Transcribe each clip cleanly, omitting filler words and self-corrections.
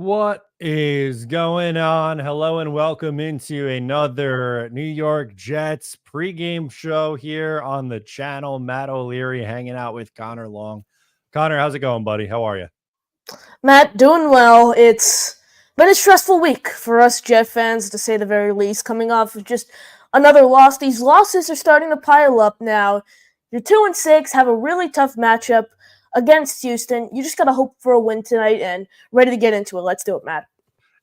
What is going on? Hello and welcome into another New York Jets pregame show here on the channel. Matt O'Leary hanging out with Connor Long. Connor, how's it going, buddy? How are you? Matt, doing well. It's been a stressful week for us Jet fans, to say the very least, coming off of just another loss. These losses are starting to pile up now. You're 2-6, have a really tough matchup against Houston. You just got to hope for a win tonight and ready to get into it. Let's do it, Matt.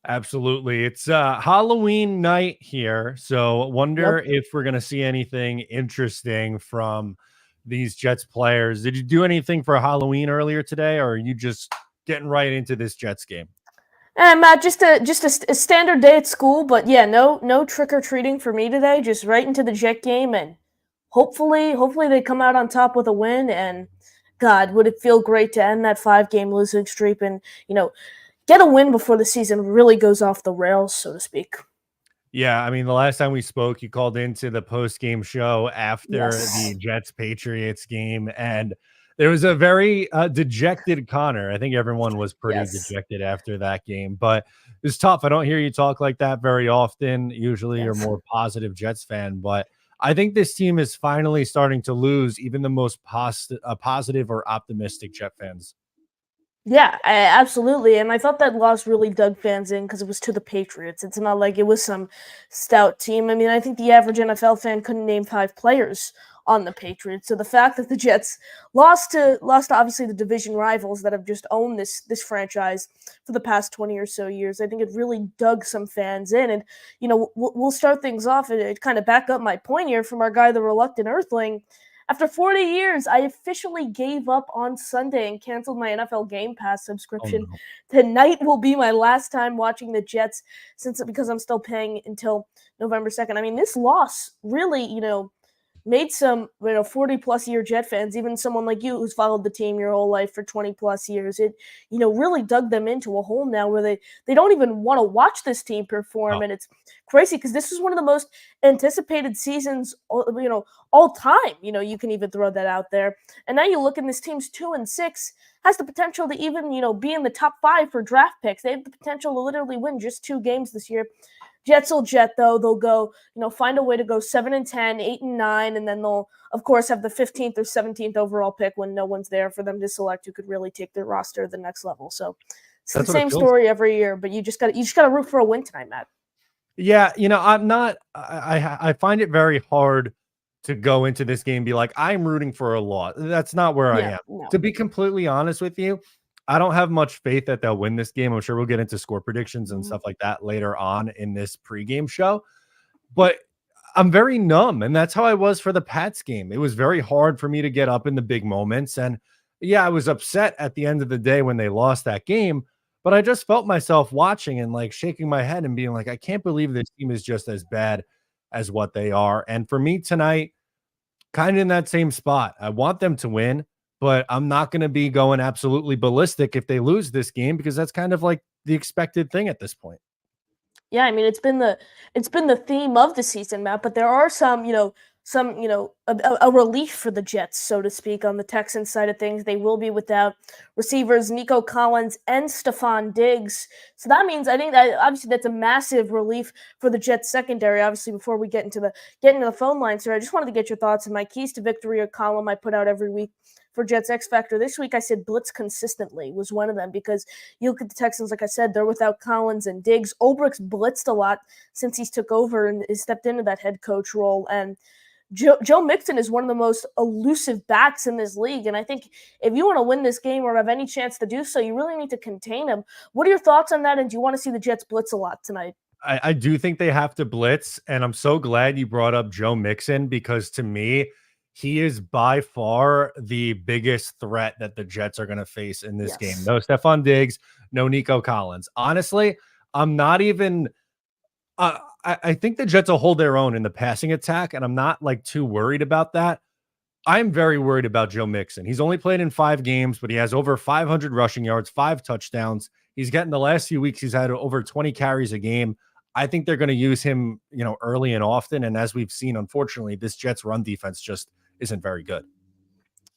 Absolutely. It's Halloween night here. So wonder Yep. if we're going to see anything interesting from these Jets players. Did you do anything for Halloween earlier today, or are you just getting right into this Jets game? And Matt, just a standard day at school, but yeah, no trick or treating for me today. Just right into the Jet game, and hopefully they come out on top with a win. And God, would it feel great to end that 5 game losing streak and get a win before the season really goes off the rails, so to speak. Yeah, I mean, the last time we spoke, you called into the post-game show after the Yes. Jets-Patriots game, and there was a very dejected Connor. I think everyone was pretty Yes. dejected after that game, but it's tough. I don't hear you talk like that very often. Usually you're Yes. more positive Jets fan, but I think this team is finally starting to lose even the most positive or optimistic Jet fans. Yeah, absolutely. And I thought that loss really dug fans in because it was to the Patriots. It's not like it was some stout team. I mean, I think the average NFL fan couldn't name 5 players on the Patriots. So the fact that the Jets lost to obviously the division rivals that have just owned this franchise for the past 20 or so years, I think it really dug some fans in. And we'll start things off and kind of back up my point here from our guy, the reluctant Earthling. After 40 years, I officially gave up on Sunday and canceled my NFL Game Pass Oh subscription. no. Tonight will be my last time watching the Jets because I'm still paying until November 2nd. I mean, this loss really, made some 40 plus year Jet fans, even someone like you who's followed the team your whole life for 20 plus years, it really dug them into a hole now where they don't even want to watch this team perform. Oh, And it's crazy because this is one of the most anticipated seasons all time. You can even throw that out there. And now you look, and this team's 2-6, has the potential to even be in the top 5 for draft picks. They have the potential to literally win just 2 games this year. Jets will jet though. They'll go, find a way to go 7-10, 8-9, and then they'll of course have the 15th or 17th overall pick when no one's there for them to select who could really take their roster to the next level. So it's the that's what it same feels. story every year, but you just gotta root for a win tonight, Matt. Yeah, I'm not. I find it very hard to go into this game and be like, I'm rooting for a loss. That's not where I Yeah, am. no. To be completely honest with you, I don't have much faith that they'll win this game. I'm sure we'll get into score predictions and Mhm. stuff like that later on in this pregame show. But I'm very numb, and that's how I was for the Pats game. It was very hard for me to get up in the big moments. And yeah, I was upset at the end of the day when they lost that game, but I just felt myself watching and like shaking my head and being like, I can't believe this team is just as bad as what they are. And for me tonight, kind of in that same spot. I want them to win, but I'm not going to be going absolutely ballistic if they lose this game because that's kind of like the expected thing at this point. Yeah, I mean it's been the theme of the season, Matt. But there are some a relief for the Jets, so to speak, on the Texans side of things. They will be without receivers Nico Collins and Stephon Diggs, so that means I think that obviously that's a massive relief for the Jets secondary. Obviously, before we get into the phone lines here, I just wanted to get your thoughts on my keys to victory, a column I put out every week for Jets X Factor. This week I said blitz consistently was one of them because you look at the Texans, like I said, they're without Collins and Diggs. Olbrich's blitzed a lot since he's took over and has stepped into that head coach role. And Joe Mixon is one of the most elusive backs in this league. And I think if you want to win this game or have any chance to do so, you really need to contain him. What are your thoughts on that? And do you want to see the Jets blitz a lot tonight? I do think they have to blitz, and I'm so glad you brought up Joe Mixon because to me, he is by far the biggest threat that the Jets are going to face in this game. Yes. No Stephon Diggs, no Nico Collins. Honestly, I'm not even. I think the Jets will hold their own in the passing attack, and I'm not like too worried about that. I'm very worried about Joe Mixon. He's only played in 5 games, but he has over 500 rushing yards, 5 touchdowns. He's getting the last few weeks, he's had over 20 carries a game. I think they're going to use him, early and often. And as we've seen, unfortunately, this Jets run defense just isn't very good.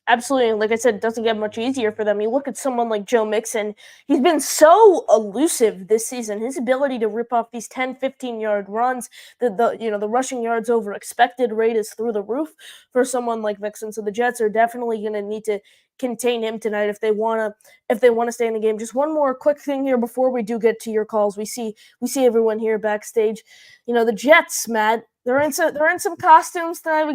Absolutely. Like I said, it doesn't get much easier for them. You look at someone like Joe Mixon, he's been so elusive this season. His ability to rip off these 10, 15-yard runs, the rushing yards over expected rate is through the roof for someone like Mixon. So the Jets are definitely going to need to contain him tonight if they want to stay in the game. Just one more quick thing here before we do get to your calls. We see everyone here backstage. The Jets, Matt, they're in some costumes tonight.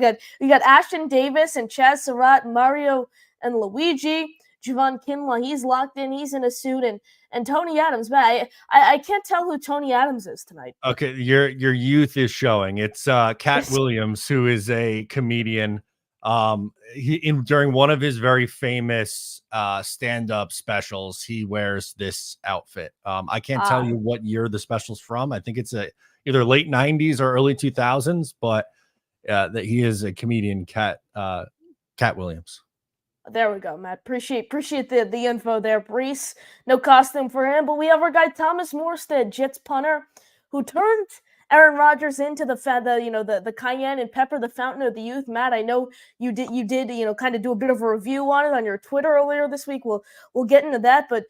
We got Ashton Davis and Chaz Surratt, Mario and Luigi. Javon Kinlaw, he's locked in. He's in a suit, and Tony Adams. Man, I can't tell who Tony Adams is tonight. Okay, your youth is showing. It's Cat Williams, who is a comedian. During one of his very famous stand-up specials, he wears this outfit. I can't tell you what year the special's from. I think it's either late 90s or early 2000s, but that he is a comedian, Cat Williams. There we go, Matt. Appreciate the info there. Brees, no costume for him, but we have our guy Thomas Morstead, Jets punter, who turned Aaron Rodgers into the cayenne and pepper, the fountain of the youth. Matt, I know you did kind of do a bit of a review on it on your Twitter earlier this week. We'll get into that, but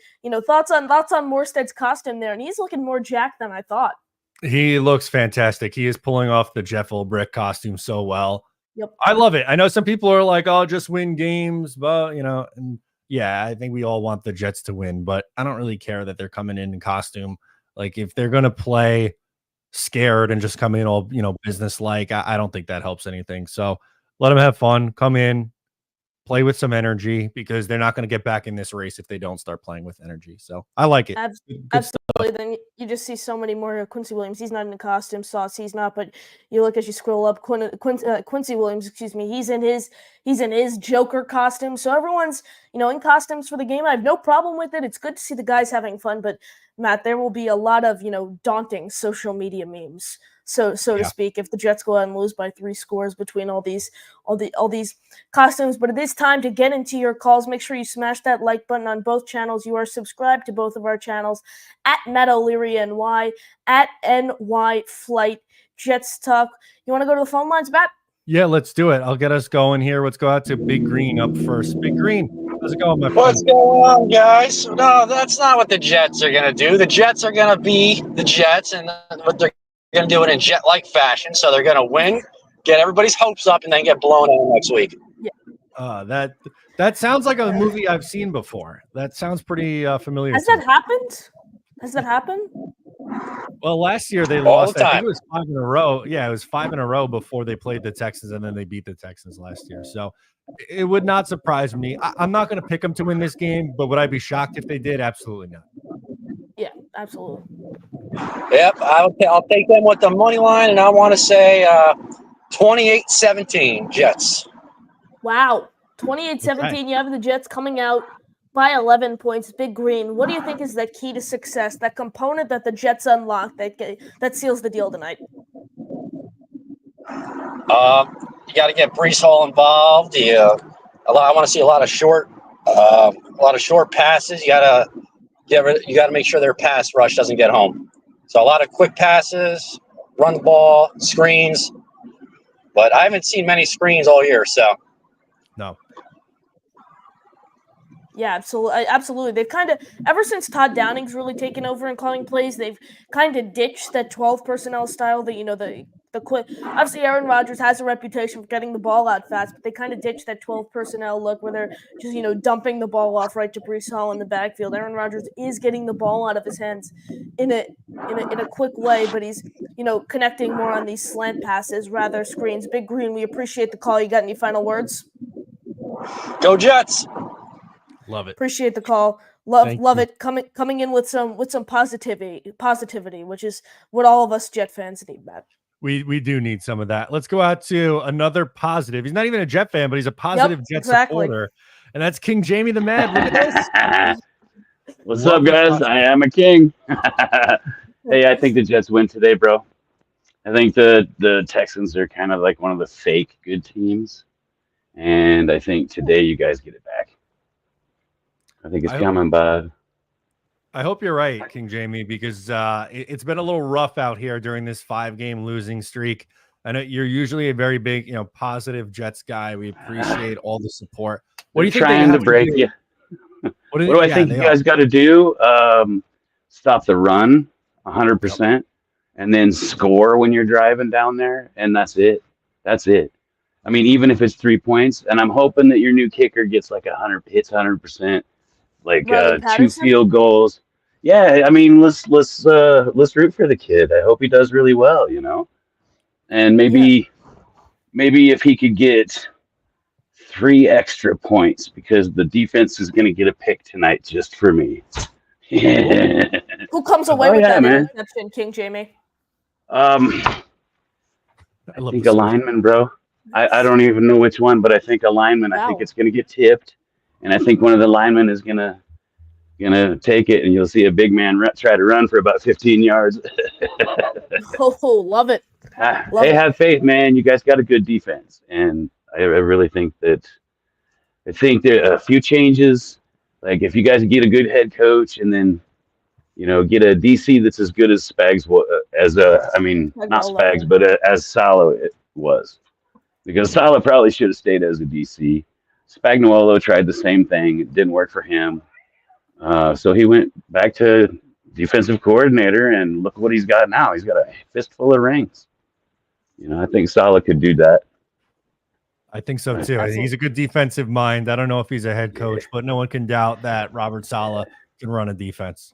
thoughts on Morstead's costume there, and he's looking more jacked than I thought. He looks fantastic. He is pulling off the Jeff Ulbrich costume so well. Yep. I love it. I know some people are like, "Oh, just win games," but and yeah, I think we all want the Jets to win, but I don't really care that they're coming in costume. Like if they're gonna play scared and just come in all business like, I don't think that helps anything. So let them have fun, come in, play with some energy, because they're not going to get back in this race if they don't start playing with energy. So I like it. Absolutely. Then you just see so many more. Quincy Williams, he's not in a costume. Sauce, he's not. But you look as you scroll up, Quincy Williams, excuse me, he's in his Joker costume. So everyone's in costumes for the game. I have no problem with it. It's good to see the guys having fun. But Matt, there will be a lot of daunting social media memes, so to speak, if the Jets go out and lose by 3 scores between all these costumes. But it is time to get into your calls. Make sure you smash that like button on both channels. You are subscribed to both of our channels at Matt O'Leary NY, at NY Flight Jets Talk. You want to go to the phone lines, Matt? Yeah, let's do it. I'll get us going here. Let's go out to Big Green up first. Big Green, how's it going, my friend? What's going on, guys? No, that's not what the Jets are going to do. The Jets are going to be the Jets, and what they're going to do it in Jet-like fashion. So they're going to win, get everybody's hopes up, and then get blown out next week. Yeah. That sounds like a movie I've seen before. That sounds pretty familiar. Has that happened? Has that happened? Well, last year they lost. I think it was 5 in a row. Yeah, it was 5 in a row before they played the Texans, and then they beat the Texans last year. So it would not surprise me. I'm not going to pick them to win this game, but would I be shocked if they did? Absolutely not. Yeah, absolutely. Yep, I'll take them with the money line, and I want to say 28-17 Jets. Wow, 28-17. Okay. You have the Jets coming out by 11 points. Big Green, what do you think is the key to success, that component that the Jets unlock that seals the deal tonight? You got to get Brees Hall involved. I want to see a lot of short passes. You got to make sure their pass rush doesn't get home. So a lot of quick passes, run the ball, screens. But I haven't seen many screens all year, so. No. Yeah, absolutely. They've kind of, ever since Todd Downing's really taken over and calling plays, they've kind of ditched that 12 personnel style. The quick. Obviously, Aaron Rodgers has a reputation for getting the ball out fast, but they kind of ditched that 12 personnel look where they're just dumping the ball off right to Brees Hall in the backfield. Aaron Rodgers is getting the ball out of his hands in a quick way, but he's connecting more on these slant passes rather screens. Big Green, we appreciate the call. You got any final words? Go Jets! Love it. Appreciate the call. Love it. Coming in with some positivity, which is what all of us Jet fans need, Matt. We do need some of that. Let's go out to another positive. He's not even a Jet fan, but he's a positive Jet supporter. And that's King Jamie the Mad. Look at this. What's up, guys? I am a king. Hey, I think the Jets win today, bro. I think the Texans are kind of like one of the fake good teams. And I think today you guys get it back. I think it's coming, bud. I hope you're right, King Jamie, because it's been a little rough out here during this 5-game losing streak. I know you're usually a very big, positive Jets guy. We appreciate all the support. What do you think they trying have to break do? you. What do I think you guys got to do? Stop the run 100%, and then score when you're driving down there, and that's it. That's it. I mean, even if it's 3 points, and I'm hoping that your new kicker gets like 100%, like Riley 2 Patterson? field goals. Yeah, I mean, let's root for the kid. I hope he does really well, and maybe if he could get 3 extra points because the defense is going to get a pick tonight just for me. Who comes away with that interception, King Jamie? I think a lineman, bro. I don't even know which one, but I think a lineman. Wow. I think it's going to get tipped, and I think one of the linemen is gonna take it, and you'll see a big man try to run for about 15 yards. Oh, love it. Have faith, man. You guys got a good defense, and I really think that. I think there are a few changes. Like if you guys get a good head coach, and then get a DC that's as good as Spags not Spags, but as Salo it was, because Salo probably should have stayed as a DC. Spagnuolo tried the same thing; it didn't work for him, so he went back to defensive coordinator, and look what he's got now. He's got a fistful of rings. I think Salo could do that. I think so too. I think he's a good defensive mind. I don't know if he's a head coach, but no one can doubt that Robert Saleh can run a defense.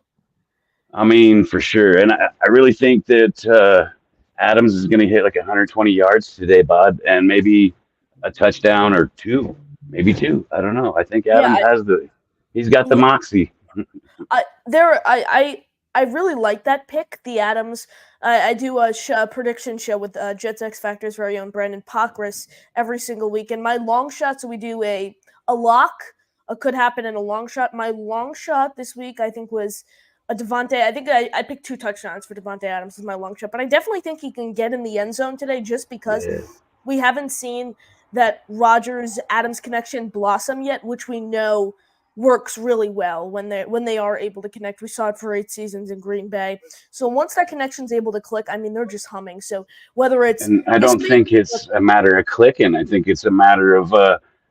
I mean, for sure. And I really think that Adams is going to hit like 120 yards today, Bud, and maybe a touchdown or 2, maybe 2. I don't know. I think Adams he's got the moxie. I really like that pick, the Adams. I do a prediction show with Jets X Factor's very own Brandon Pockris every single week. And my long shot, so we do a lock, could happen in a long shot. My long shot this week, I think, was a Devontae. I think I picked 2 touchdowns for Devontae Adams as my long shot. But I definitely think he can get in the end zone today just because we haven't seen that Rodgers-Adams connection blossom yet, which we know works really well when they are able to connect. We saw it for 8 seasons in Green Bay. So once that connection's able to click, I mean, they're just humming. So whether it's and I don't think it's a matter of clicking. I think it's a matter of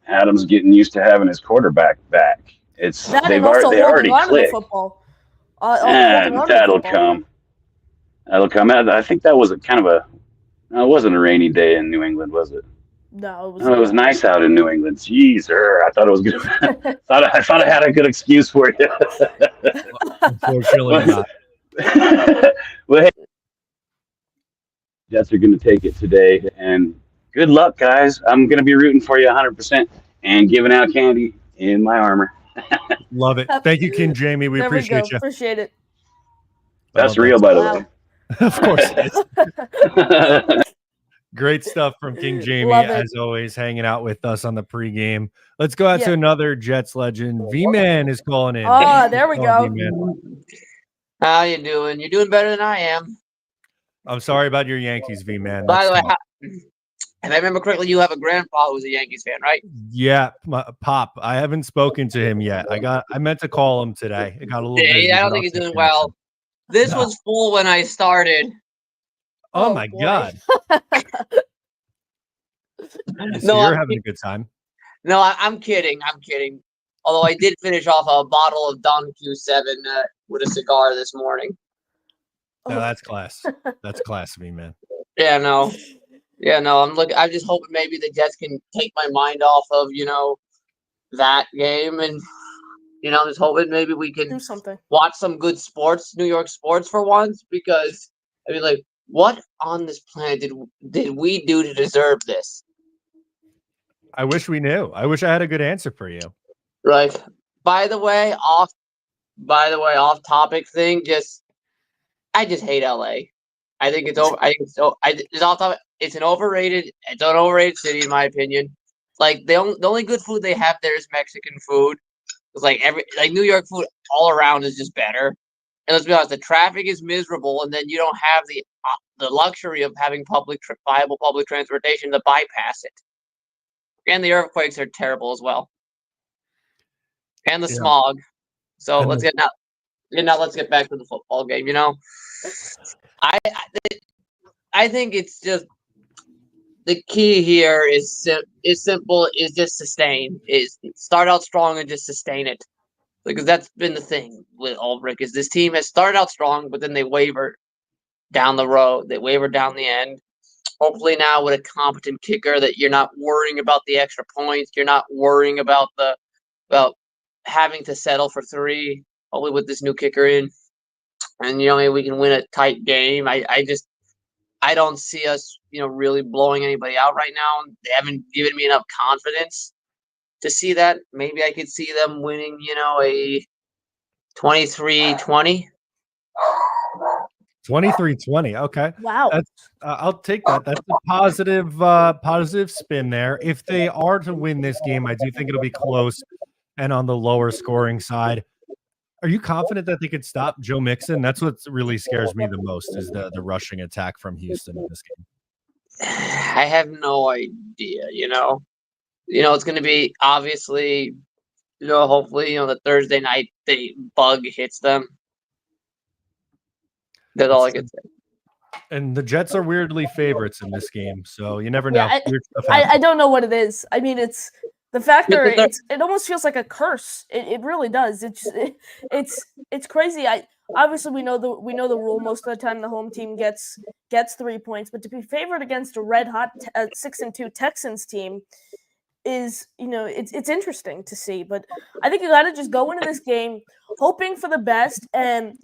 Adams getting used to having his quarterback back. It's they already clicked. That'll come. That'll come. I think that was it wasn't a rainy day in New England, was it? No, it was nice out in New England. Jeez, I thought it was good. I thought I had a good excuse for you. Unfortunately not. Well, hey, Jets are going to take it today, and good luck, guys. I'm going to be rooting for you 100% and giving out candy in my armor. Love it. Thank you, King Jamie. We appreciate you. Appreciate it. That's real, by the way. Of course it is. Great stuff from King Jamie, as always, hanging out with us on the pregame. Let's go out to another Jets legend. V-Man is calling in. Oh, there we go. How you doing? You're doing better than I am. I'm sorry about your Yankees, V-Man. By the way, if I remember correctly, you have a grandpa who's a Yankees fan, right? Yeah, my Pop. I haven't spoken to him yet. I meant to call him today. I got a little busy. I don't think he's doing well. This was full when I started. Oh my God. So you're having a good time. No, I'm kidding. Although I did finish off a bottle of Don Q7 with a cigar this morning. No, that's class. That's class to me, man. Yeah, no. I'm just hoping maybe the Jets can take my mind off of, that game, and just hoping maybe we can do something. Watch some good sports, New York sports for once, because I mean, like, what on this planet did we do to deserve this? I wish we knew. I wish I had a good answer for you. Right. By the way, off topic thing, I just hate LA. I think it's over. It's off topic. It's an overrated city in my opinion. Like the only good food they have there is Mexican food. It's like New York food all around is just better. And let's be honest, the traffic is miserable, and then you don't have the luxury of having viable public transportation to bypass it. And the earthquakes are terrible as well, and the smog. So let's get back to the football game. I think it's just the key here is simple. Is just sustain. Is start out strong and just sustain it, because that's been the thing with Ulbrich. Is this team has started out strong, but then they waver down the road. They waver down the end. Hopefully now with a competent kicker that you're not worrying about the extra points. You're not worrying about having to settle for 3. Hopefully with this new kicker in, and maybe we can win a tight game. I don't see us, really blowing anybody out right now. They haven't given me enough confidence to see that. Maybe I could see them winning, a 23-20. 23-20. Okay. Wow. That's I'll take that. That's a positive spin there. If they are to win this game, I do think it'll be close and on the lower scoring side. Are you confident that they could stop Joe Mixon? That's what really scares me the most, is the rushing attack from Houston in this game. I have no idea, it's going to be obviously, hopefully, the Thursday night the bug hits them. That's all I can say. And the Jets are weirdly favorites in this game, so you never know. Yeah, Weird stuff I happens. don't know what it is. I mean, it's the factor. It almost feels like a curse. It really does. It's crazy. Obviously we know the rule. Most of the time, the home team gets 3 points, but to be favored against a red hot 6-2 Texans team is, it's interesting to see. But I think you got to just go into this game hoping for the best, and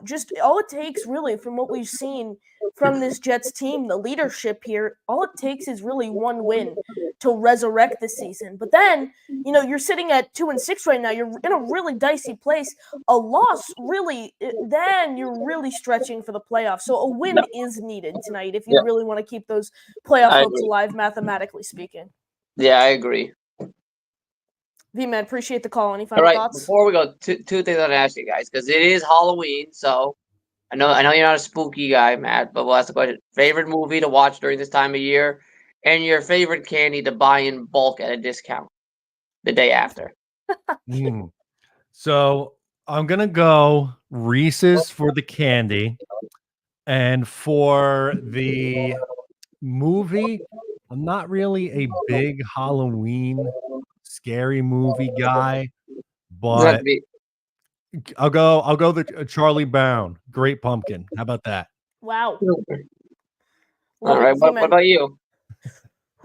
just all it takes really from what we've seen from this Jets team, the leadership here, all it takes is really one win to resurrect the season. But then, you're sitting at 2-6 right now. You're in a really dicey place. A loss, really, then you're really stretching for the playoffs. So a win is needed tonight if you really want to keep those playoff hopes alive, mathematically speaking. Yeah, I agree. V-Man, appreciate the call. Any final thoughts? Before we go, two things I want to ask you guys, because it is Halloween, so I know you're not a spooky guy, Matt, but we'll ask the question. Favorite movie to watch during this time of year, and your favorite candy to buy in bulk at a discount the day after. So I'm going to go Reese's for the candy, and for the movie, I'm not really a big Halloween scary movie guy, but I'll go the Charlie Brown, Great Pumpkin. How about that? Wow. All right. What about you?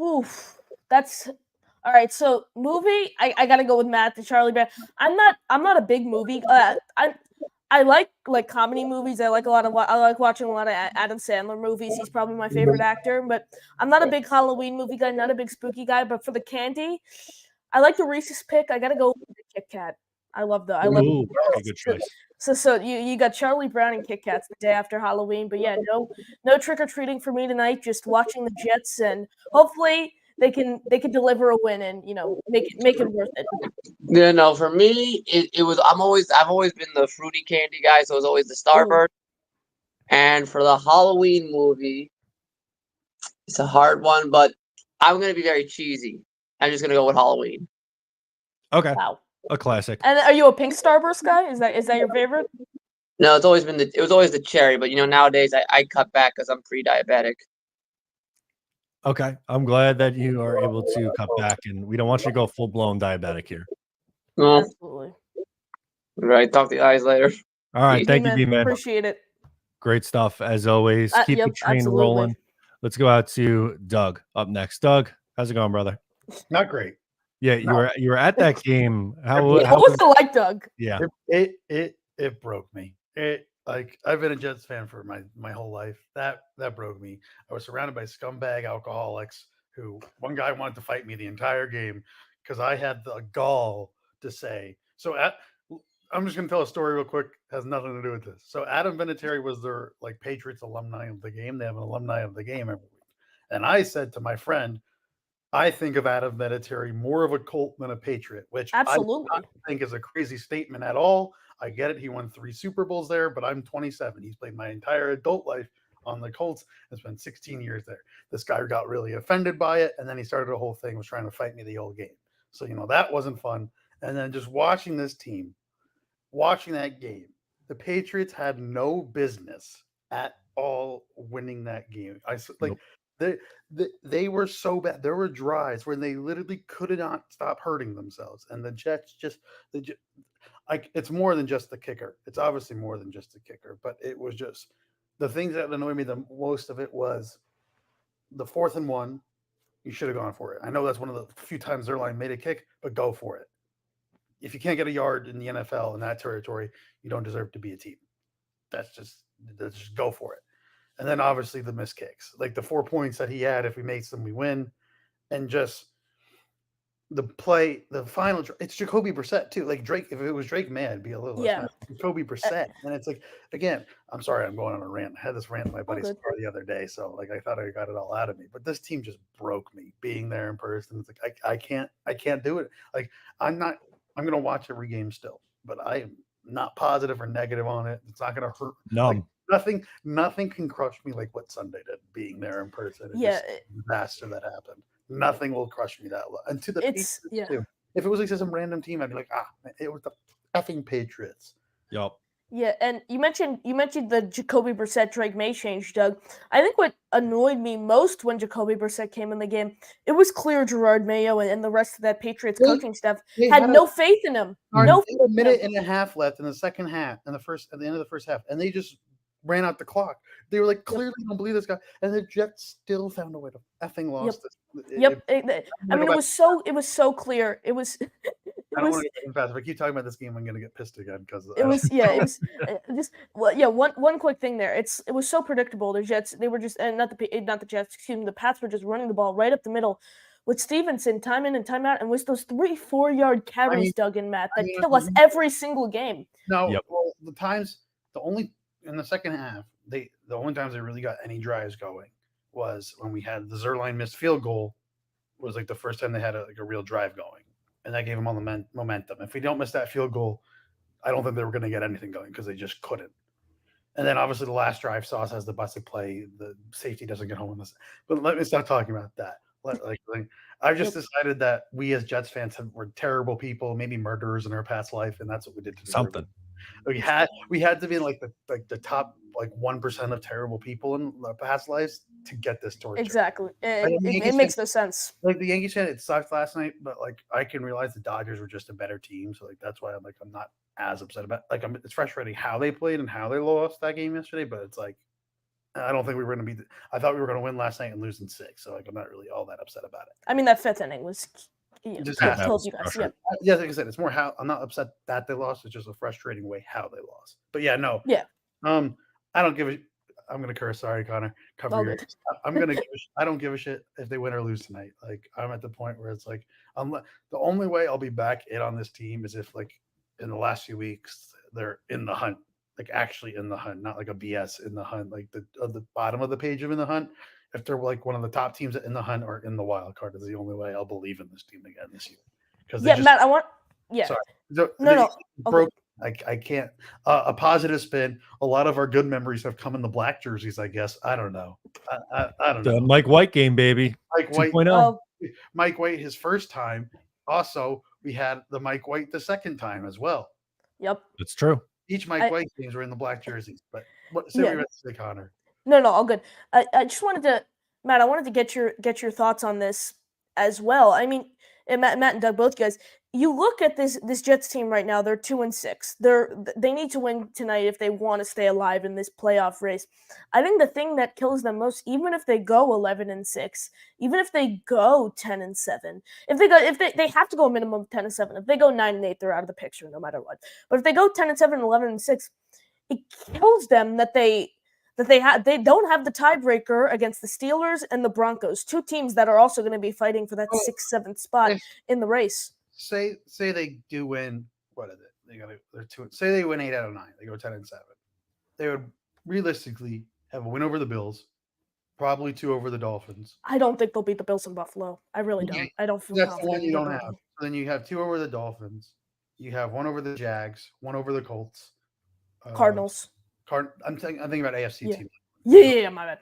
Oof, that's all right. So movie, I gotta go with Matt, the Charlie Brown. I'm not a big movie. I like comedy movies. I like watching a lot of Adam Sandler movies. He's probably my favorite actor. But I'm not a big Halloween movie guy. Not a big spooky guy. But for the candy, I like the Reese's pick. I gotta go with the Kit Kat. I love okay, good choice. So you got Charlie Brown and Kit Kats the day after Halloween. But yeah, no trick or treating for me tonight. Just watching the Jets, and hopefully they can deliver a win and make it worth it. Yeah, no, for me it was I've always been the fruity candy guy, so it was always the Starburst. And for the Halloween movie, it's a hard one, but I'm gonna be very cheesy. I'm just gonna go with Halloween. Okay. Wow. A classic. And are you a pink Starburst guy? Is that your favorite? No, it was always the cherry, but nowadays I cut back because I'm pre-diabetic. Okay. I'm glad that you are able to cut back, and we don't want you to go full-blown diabetic here. Absolutely. All right. Talk to you guys later. All right. Thank you, B-Man. Appreciate it. Great stuff as always. Keep the train rolling. Let's go out to Doug up next. Doug, how's it going, brother? Not great. Yeah, you were at that game. How what was it like, Doug? Yeah. It broke me. I've been a Jets fan for my whole life. That broke me. I was surrounded by scumbag alcoholics who one guy wanted to fight me the entire game because I had the gall to say. So I'm just gonna tell a story real quick. It has nothing to do with this. So Adam Vinatieri was their Patriots alumni of the game. They have an alumni of the game every week. And I said to my friend, I think of Adam Vinatieri more of a Colt than a Patriot, which absolutely I think is a crazy statement at all. I get it. He won 3 Super Bowls there, but I'm 27. He's played my entire adult life on the Colts and spent 16 years there. This guy got really offended by it, and then he started a whole thing, was trying to fight me the whole game. So, that wasn't fun. And then just watching this team, watching that game, the Patriots had no business at all winning that game. Nope. They were so bad. There were drives where they literally could not stop hurting themselves, and the Jets just like it's more than just the kicker. It's obviously more than just the kicker, but it was just the things that annoyed me the most of it was the 4th and 1. You should have gone for it. I know that's one of the few times their line made a kick, but go for it. If you can't get a yard in the NFL in that territory, you don't deserve to be a team. That's just go for it. And then obviously the missed kicks, like the 4 points that he had. If we make them, we win. And just the play, the final. It's Jacoby Brissett too. Like Drake, if it was Drake, man, it'd be a little less. Yeah. Jacoby Brissett, and it's like again. I'm sorry, I'm going on a rant. I had this rant with my buddy good. Scar the other day, so like I thought I got it all out of me. But this team just broke me. Being there in person, it's like I can't do it. Like I'm gonna watch every game still, but I am not positive or negative on it. It's not gonna hurt. Numb. Like, nothing can crush me like what Sunday did. Being there in person, disaster that happened. Nothing will crush me that low. And to the Patriots too. If it was like some random team, I'd be like, man, it was the effing Patriots. Yup. Yeah, and you mentioned the Jacoby Brissett Drake May change, Doug. I think what annoyed me most when Jacoby Brissett came in the game, it was clear Gerard Mayo and the rest of that Patriots coaching staff had no faith in him. No faith a minute and a half left in the second half, at the end of the first half, and they just ran out the clock. They were like, clearly don't believe this guy, and the Jets still found a way to effing lost this. I mean, it was so clear. It was. I don't want to get fast. If I keep talking about this game, I'm going to get pissed again because it was just one quick thing there. It was so predictable. The Jets, they were just not the Jets. Excuse me. The Pats were just running the ball right up the middle with Stevenson time in and time out, and with those 3-4 yard carries, Doug and Matt, that kill us every single game. No, well, in the second half, the only times they really got any drives going was when we had the Zerline missed field goal. Was like the first time they had a real drive going. And that gave them all the momentum. If we don't miss that field goal, I don't think they were going to get anything going because they just couldn't. And then obviously the last drive, Sauce has the busted play. The safety doesn't get home in this. But let me stop talking about that. I've just decided that we as Jets fans were terrible people, maybe murderers in our past life, and that's what we did to something. We had to be like the top 1% of terrible people in our past lives to get this torture. Exactly. It makes no sense. Like the Yankees said, it sucked last night, but like I can realize the Dodgers were just a better team, so like that's why I'm not as upset about. It's frustrating how they played and how they lost that game yesterday, but it's like I don't think we were going to be. I thought we were going to win last night and lose in 6, so like I'm not really all that upset about it. I mean, that 5th inning was. Just killed you guys. Yeah, like I said, it's more how I'm not upset that they lost. It's just a frustrating way how they lost. But yeah, no. Yeah. I don't give a. I'm gonna curse. Sorry, Connor. Cover your. I'm gonna. I don't give a shit if they win or lose tonight. Like I'm at the point where it's like, the only way I'll be back in on this team is if like in the last few weeks they're in the hunt, like actually in the hunt, not like a BS in the hunt, like the bottom of the page of in the hunt. If they're like one of the top teams in the hunt or in the wild card, is the only way I'll believe in this team again this year. Because Matt, I want. Yeah. Sorry. No. Broke. I can't. A positive spin. A lot of our good memories have come in the black jerseys. I guess. I don't know. I don't know. The Mike White game, baby. Mike White. 2.0. Mike White, his first time. Also, we had the Mike White the second time as well. Yep. It's true. Each Mike White games were in the black jerseys. But what you about to say, Connor? No, all good. I just wanted to, Matt. I wanted to get your thoughts on this as well. I mean, Matt and Doug, both guys. You look at this Jets team right now. They're 2-6. They need to win tonight if they want to stay alive in this playoff race. I think the thing that kills them most, even if they go 11-6, even if they go 10-7, if they have to go a minimum of 10-7. If they go 9-8, they're out of the picture no matter what. But if they go 10-7, 11-6, it kills them that they don't have the tiebreaker against the Steelers and the Broncos, two teams that are also going to be fighting for that 6th, 7th spot in the race. Say they do win. What is it? They're 2. Say they win 8 out of 9. They go 10-7. They would realistically have a win over the Bills, probably 2 over the Dolphins. I don't think they'll beat the Bills in Buffalo. I really don't. I don't feel that's the one you don't have. Then you have 2 over the Dolphins. You have 1 over the Jags, 1 over the Colts. Cardinals. I'm thinking about AFC teams. Yeah, my bad.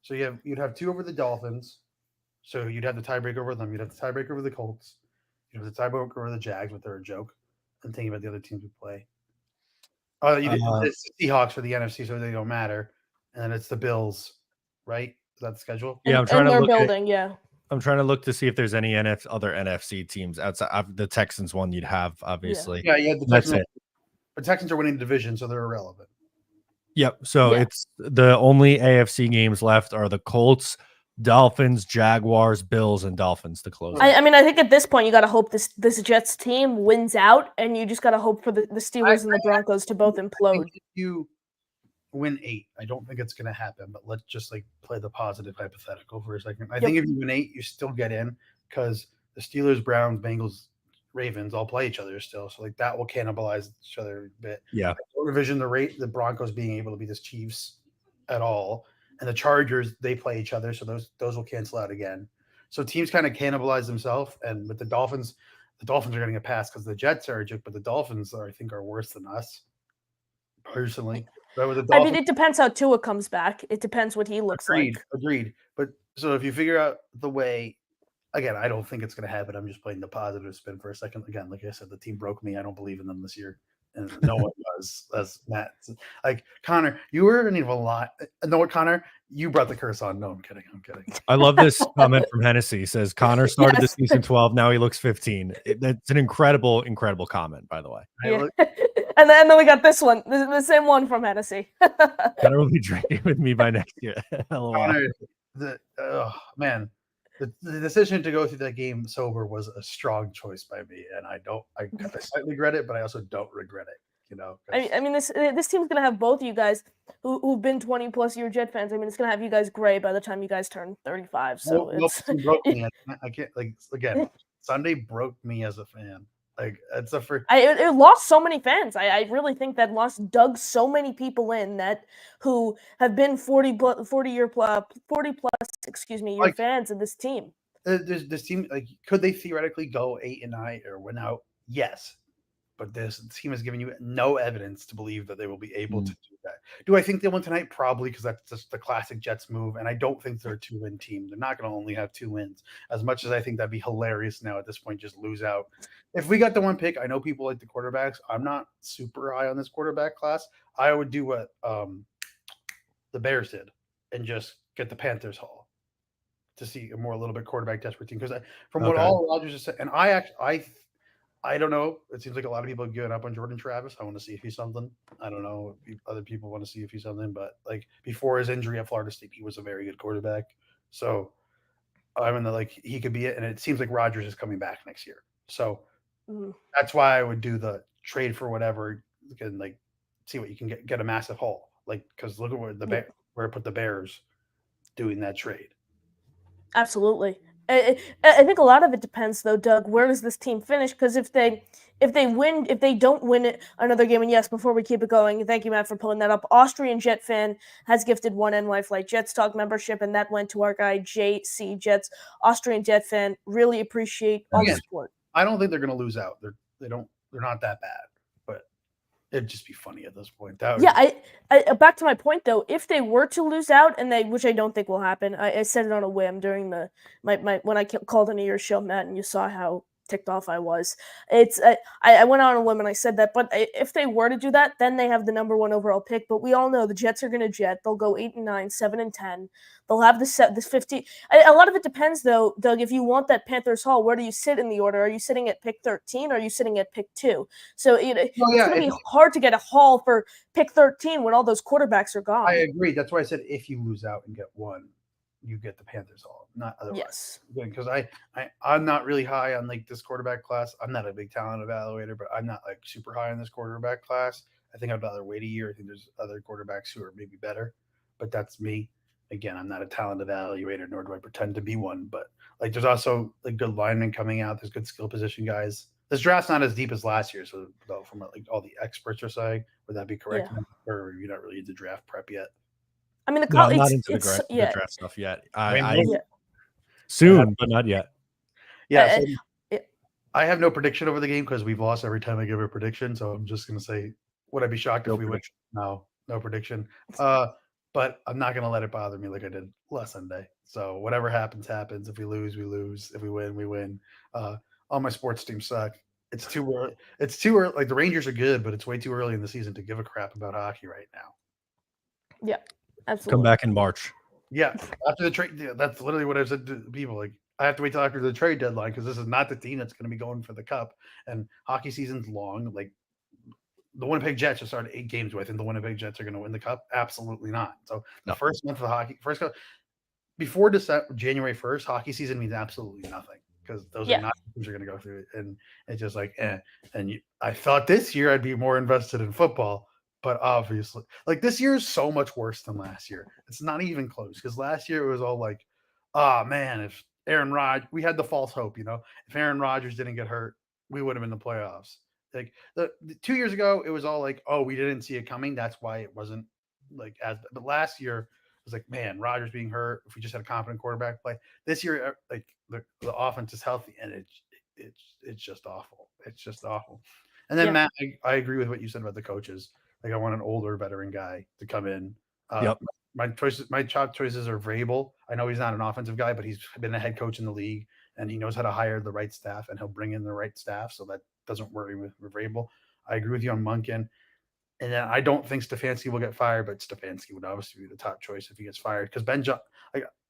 So you'd have 2 over the Dolphins. So you'd have the tiebreaker over them. You'd have the tiebreaker over the Colts. You'd have the tiebreaker over the Jags, but they're a joke. I'm thinking about the other teams we play. It's the Seahawks for the NFC, so they don't matter. And then it's the Bills, right? that the schedule? Yeah, I'm trying and to they're look at, building. Yeah. I'm trying to look to see if there's any other NFC teams outside of the Texans one you'd have, obviously. Yeah, yeah. The That's Texans, it. the Texans are winning the division, so they're irrelevant. Yep. So Yeah. it's the only AFC games left are the Colts, Dolphins, Jaguars, Bills, and Dolphins to close. I mean, I think at this point you got to hope this Jets team wins out, and you just got to hope for the Steelers and the Broncos to both I think implode. if you win 8, I don't think it's going to happen. But let's just like play the positive hypothetical for a second. I think if you win 8, you still get in because the Steelers, Browns, Bengals, Ravens all play each other still. So like that will cannibalize each other a bit. Yeah. I don't envision the Broncos being able to beat the Chiefs at all, and the Chargers they play each other, so those will cancel out again. So teams kind of cannibalize themselves, and with the Dolphins are getting a pass because the Jets are a joke, but the Dolphins I think are worse than us personally. But with the I Dolphins, mean, it depends how Tua comes back. It depends what he looks like. agreed. But so if you figure out the way, again, I don't think it's going to happen. I'm just playing the positive spin for a second. Again, like I said, the team broke me. I don't believe in them this year, and no one does. As Matt, like Connor, you were in a lot. Know what, Connor? You brought the curse on. No, I'm kidding. I love this comment from Hennessy. He says Connor started the Yes. season 12. Now he looks 15. That's an incredible comment, by the way. Yeah. And then we got this one, the same one from Hennessy. Connor will be drinking with me by next year. LOL. Connor, man, the decision to go through that game sober was a strong choice by me, and I slightly regret it, but I also don't regret it. You know, I mean, this team's gonna have both of you guys who've been 20+ year Jet fans. I mean, it's gonna have you guys gray by the time you guys turn 35. So it's broke me. I can't like again. Sunday broke me as a fan. Like it's a first. It lost so many fans. I really think that loss dug so many people in that who have been 40 plus year Like, fans of this team. This team, like, could they theoretically go 8-9 or win out? Yes, but this team has given you no evidence to believe that they will be able to do that. Do I think they win tonight? Probably, because that's just the classic Jets move. And I don't think they're a 2-win team. They're not going to only have 2 wins. As much as I think that'd be hilarious now at this point, just lose out. If we got the one pick, I know people like the quarterbacks. I'm not super high on this quarterback class. I would do what the Bears did and just get the Panthers haul to see a little bit quarterback desperate team. Because from what all Rodgers has said, and I don't know. It seems like a lot of people have given up on Jordan Travis. I want to see if he's something. I don't know if other people want to see if he's something. But like before his injury at Florida State, he was a very good quarterback. So I'm in the he could be it. And it seems like Rodgers is coming back next year. So that's why I would do the trade for whatever and see what you can get a massive haul. Because look at where I put the Bears doing that trade. Absolutely. I think a lot of it depends, though, Doug. Where does this team finish? Because if they don't win another game, and yes, before we keep it going, thank you, Matt, for pulling that up. Austrian Jet fan has gifted one NY Flight Jets Talk membership, and that went to our guy JC Jets. Austrian Jet fan, really appreciate all the support. I don't think they're going to lose out. They're not that bad, but it'd just be funny at this point. I back to my point though. If they were to lose out, which I don't think will happen, I said it on a whim during my when I called into your show, Matt, and you saw how ticked off I was. I went on a whim and I said that, but if they were to do that, then they have the number 1 overall pick. But we all know the Jets are going to jet. They'll go 8-9, 7-10. They'll have this 50. A lot of it depends, though, Doug. If you want that Panthers haul, where do you sit in the order? Are you sitting at pick 13? Or are you sitting at pick 2? So it's going to be hard to get a haul for pick 13 when all those quarterbacks are gone. I agree. That's why I said if you lose out and get 1, you get the Panthers haul, not otherwise. Yes. Because I'm not really high on this quarterback class. I'm not a big talent evaluator, but I'm not super high on this quarterback class. I think I'd rather wait a year. I think there's other quarterbacks who are maybe better, but that's me. Again, I'm not a talent evaluator, nor do I pretend to be one. But there's also good linemen coming out. There's good skill position guys. This draft's not as deep as last year. So from what all the experts are saying, would that be correct? Yeah. Or you're not really into draft prep yet? I mean, I'm not into the draft stuff yet. Soon, but not yet. Yeah. I have no prediction over the game because we've lost every time I give a prediction. So I'm just going to say, would I be shocked if we win? No prediction. But I'm not going to let it bother me like I did last Sunday. So whatever happens, happens. If we lose, we lose. If we win, we win. All my sports teams suck. It's too early. It's too early. The Rangers are good, but it's way too early in the season to give a crap about hockey right now. Yeah, absolutely. Come back in March. Yeah, after the trade, that's literally what I said to people. Like, I have to wait till after the trade deadline because this is not the team that's going to be going for the cup. And hockey season's long. Like, the Winnipeg Jets just started 8 games. Do I think the Winnipeg Jets are going to win the cup? Absolutely not. So the No. first month of the hockey, before January 1st, hockey season means absolutely nothing because those Yeah. are not teams are going to go through it. And it's just like, I thought this year I'd be more invested in football, but obviously, like, this year is so much worse than last year. It's not even close because last year it was all like, oh man, if Aaron Rodgers, we had the false hope, if Aaron Rodgers didn't get hurt, we would have been in the playoffs. Like the 2 years ago, it was all like, oh, we didn't see it coming. That's why it wasn't like as. But last year, it was like, man, Rodgers being hurt. If we just had a confident quarterback play, this year, like the offense is healthy, and it's just awful. It's just awful. And then Matt, I agree with what you said about the coaches. Like, I want an older veteran guy to come in. Yep. My top choices are Vrabel. I know he's not an offensive guy, but he's been a head coach in the league, and he knows how to hire the right staff, and he'll bring in the right staff. So that doesn't worry with Vrabel. I agree with you on Monken. And then I don't think Stefanski will get fired, but Stefanski would obviously be the top choice if he gets fired. Because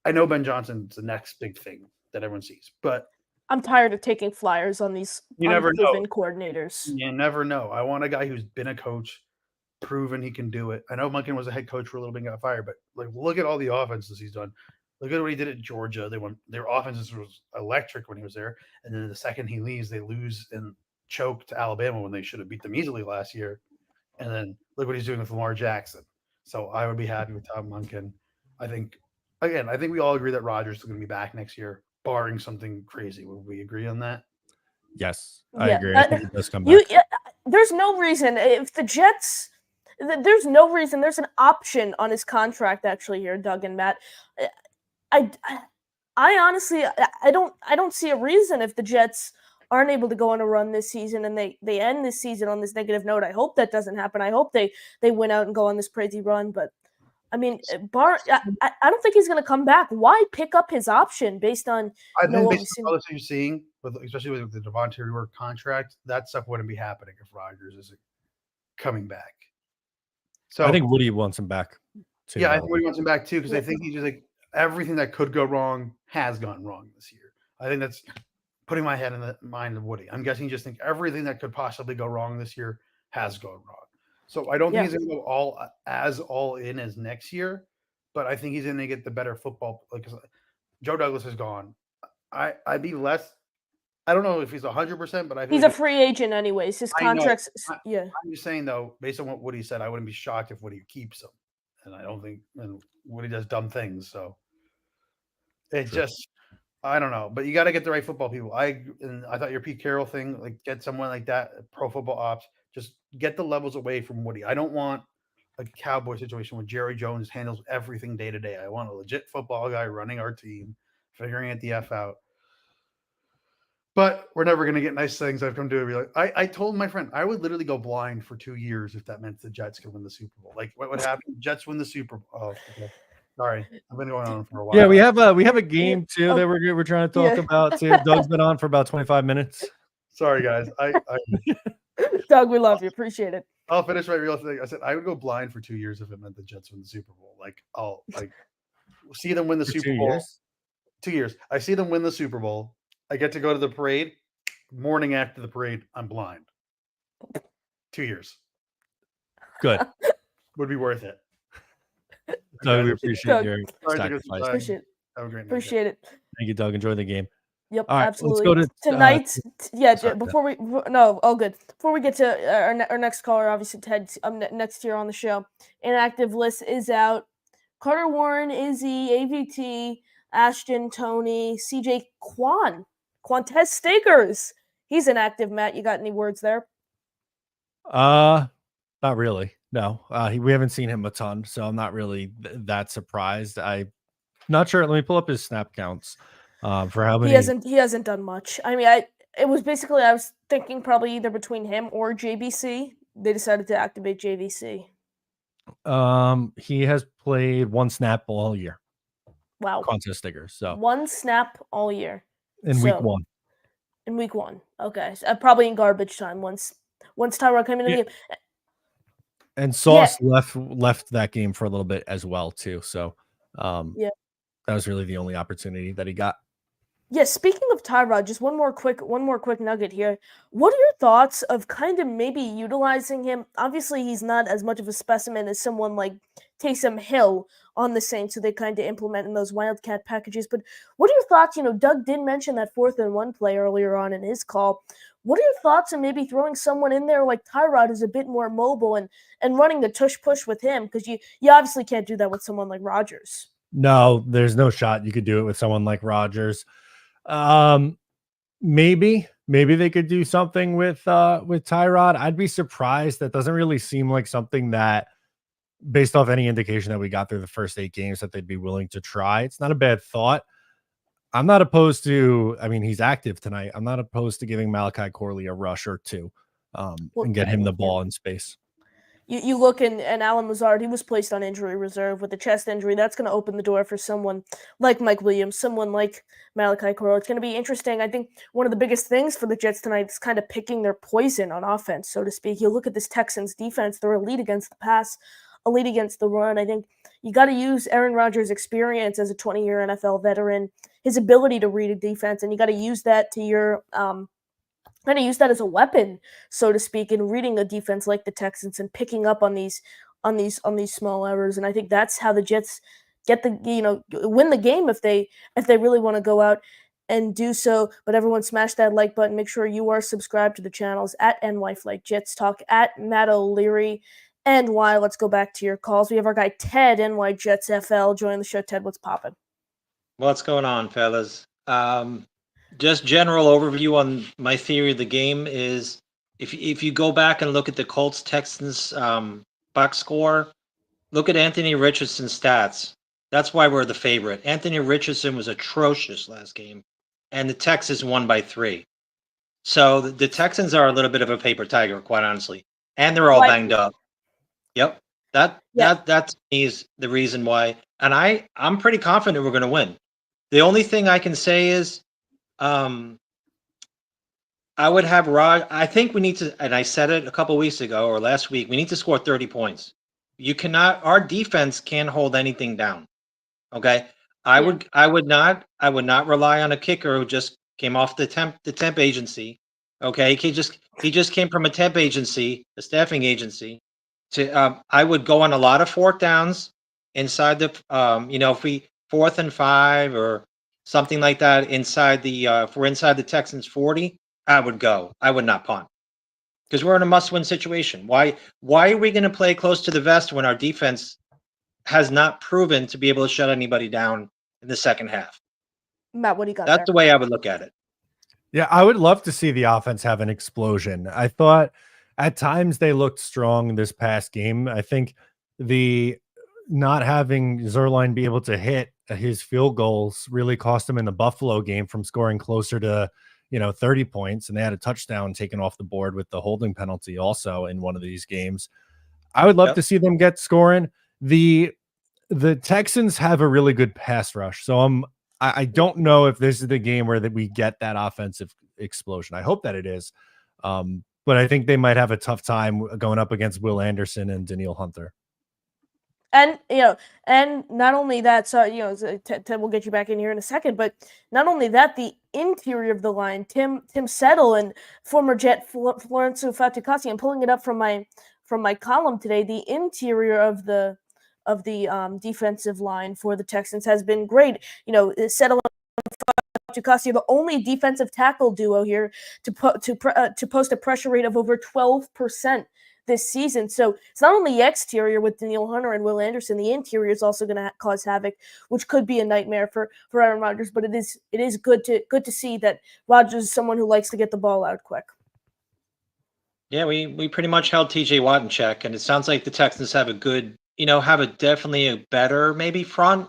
I know Ben Johnson's the next big thing that everyone sees, but I'm tired of taking flyers on these unproven coordinators. You never know. I want a guy who's been a coach, proven he can do it. I know Monken was a head coach for a little bit and got fired, but like, look at all the offenses he's done. Look at what he did at Georgia. Their offenses was electric when he was there, and then the second he leaves, they lose and choke to Alabama when they should have beat them easily last year. And then look what he's doing with Lamar Jackson. So I would be happy with Tom Monken. I think we all agree that Rodgers is going to be back next year, barring something crazy. Would we agree on that? Yes, I agree. I think he does come back. There's no reason if the Jets. There's no reason. There's an option on his contract actually here, Doug and Matt. I honestly I don't see a reason if the Jets aren't able to go on a run this season and they end this season on this negative note. I hope that doesn't happen. I hope they win out and go on this crazy run. But I mean, I don't think he's going to come back. Why pick up his option based on what you're seeing, especially with the Devontae Rework contract? That stuff wouldn't be happening if Rodgers isn't coming back. So I think Woody wants him back too. Yeah, I think Woody wants him back too because I think he's just like everything that could go wrong has gone wrong this year. I think that's putting my head in the mind of Woody. I'm guessing you just think everything that could possibly go wrong this year has gone wrong. So I don't think he's going to go all in as next year, but I think he's going to get the better football. Like Joe Douglas is gone. I'd be less. I don't know if he's 100%, but I think he's a free agent anyways. His contract's I'm just saying though, based on what Woody said, I wouldn't be shocked if Woody keeps him, and I don't think Woody does dumb things. So it just. I don't know, but you got to get the right football people. I thought your Pete Carroll thing, like get someone like that, Pro Football Ops, just get the levels away from Woody. I don't want a Cowboy situation where Jerry Jones handles everything day to day. I want a legit football guy running our team, figuring it the F out. But we're never going to get nice things. I've come to be like, I told my friend, I would literally go blind for 2 years if that meant the Jets could win the Super Bowl. Like what would happen? Jets win the Super Bowl. Oh, okay. Sorry, I've been going on for a while. Yeah, we have a game too that we're trying to talk about too. Doug's been on for about 25 minutes. Sorry, guys. Doug, we love you. Appreciate it. I'll finish my real thing. I said I would go blind for 2 years if it meant the Jets win the Super Bowl. Like I'll see them win the Super Bowl. 2 years. I see them win the Super Bowl. I get to go to the parade. Morning after the parade, I'm blind. 2 years. Good. Would be worth it. Doug, we appreciate your sacrifice. Appreciate it. Have a great night. Appreciate it. Thank you, Doug. Enjoy the game. Yep, all right, absolutely. Let's go to tonight. All good. Before we get to our next caller, obviously Ted next year on the show. Inactive list is out. Carter Warren, Izzy, AVT, Ashton, Tony, CJ, Quantez Stakers. He's inactive. Matt, you got any words there? Not really. No, we haven't seen him a ton, so I'm not really that surprised. I'm not sure. Let me pull up his snap counts for how many. He hasn't done much. I mean, it was basically I was thinking probably either between him or JVC. They decided to activate JVC. He has played one snap all year. Wow. Quantez Stakers. So one snap all year week one. In week one, okay, so, probably in garbage time once Tyrod came into the game. And Sauce left that game for a little bit as well too. So Yeah. That was really the only opportunity that he got. Yeah, speaking of Tyrod, just one more quick nugget here. What are your thoughts of kind of maybe utilizing him? Obviously, he's not as much of a specimen as someone like Taysom Hill on the Saints, who they kind of implement in those Wildcat packages. But what are your thoughts? Doug did mention that 4th-and-1 play earlier on in his call. What are your thoughts on maybe throwing someone in there like Tyrod, who's a bit more mobile, and running the tush push with him? Because you obviously can't do that with someone like Rodgers. No, there's no shot you could do it with someone like Rodgers. Maybe they could do something with Tyrod. I'd be surprised. That doesn't really seem like something that, based off any indication that we got through the first 8 games, that they'd be willing to try. It's not a bad thought. I'm not opposed to, I mean, he's active tonight. I'm not opposed to giving Malachi Corley a rush or 2 and get him the ball in space. You look and Alan Lazard, he was placed on injury reserve with a chest injury. That's going to open the door for someone like Mike Williams, someone like Malachi Corley. It's going to be interesting. I think one of the biggest things for the Jets tonight is kind of picking their poison on offense, so to speak. You look at this Texans defense, they're elite against the pass, elite against the run. I think you got to use Aaron Rodgers' experience as a 20-year NFL veteran, his ability to read a defense, and you got to use that to your kind of use that as a weapon, so to speak, in reading a defense like the Texans and picking up on these small errors. And I think that's how the Jets get win the game if they really want to go out and do so. But everyone smash that like button. Make sure you are subscribed to the channels at NYFlight Jets Talk, at Matt O'Leary, and why. Let's go back to your calls. We have our guy Ted, NY Jets FL, joining the show. Ted, what's popping? What's going on, fellas? Just general overview on my theory of the game is if you go back and look at the Colts Texans box score, look at Anthony Richardson's stats. That's why we're the favorite. Anthony Richardson was atrocious last game, and the Texans won by 3. So the Texans are a little bit of a paper tiger, quite honestly, and they're all banged up. Yep, that is the reason why, and I'm pretty confident we're going to win. The only thing I can say is, I would have I think we need to, and I said it a couple weeks ago or last week, we need to score 30 points. Our defense can't hold anything down. Okay. I would not rely on a kicker who just came off the temp agency. Okay. He just came from a temp agency, a staffing agency. I would go on a lot of 4th downs inside the, if we 4th and 5 or something like that inside the, if we're inside the Texans 40, I would go. I would not punt because we're in a must-win situation. Why are we going to play close to the vest when our defense has not proven to be able to shut anybody down in the second half? Matt, what do you got? That's the way I would look at it. Yeah, I would love to see the offense have an explosion. I thought at times they looked strong this past game. I think the not having Zerline be able to hit his field goals really cost him in the Buffalo game from scoring closer to 30 points, and they had a touchdown taken off the board with the holding penalty also in one of these games. I would love to see them get scoring. The Texans have a really good pass rush, so I don't know if this is the game where we get that offensive explosion. I hope that it is, but I think they might have a tough time going up against Will Anderson and Danielle Hunter. And and not only that, so Ted will get you back in here in a second, but not only that, the interior of the line, Tim Settle and former Jet Florenzo Fatukasi, I'm pulling it up from my column today. The interior of the defensive line for the Texans has been great. Settle and Fatukasi, the only defensive tackle duo here to post a pressure rate of over 12% this season. So it's not only the exterior with Danielle Hunter and Will Anderson, the interior is also going to cause havoc, which could be a nightmare for Aaron Rodgers. But it is good to see that Rodgers is someone who likes to get the ball out quick. Yeah, we pretty much held TJ Watt in check, and it sounds like the Texans have a good, definitely a better maybe front,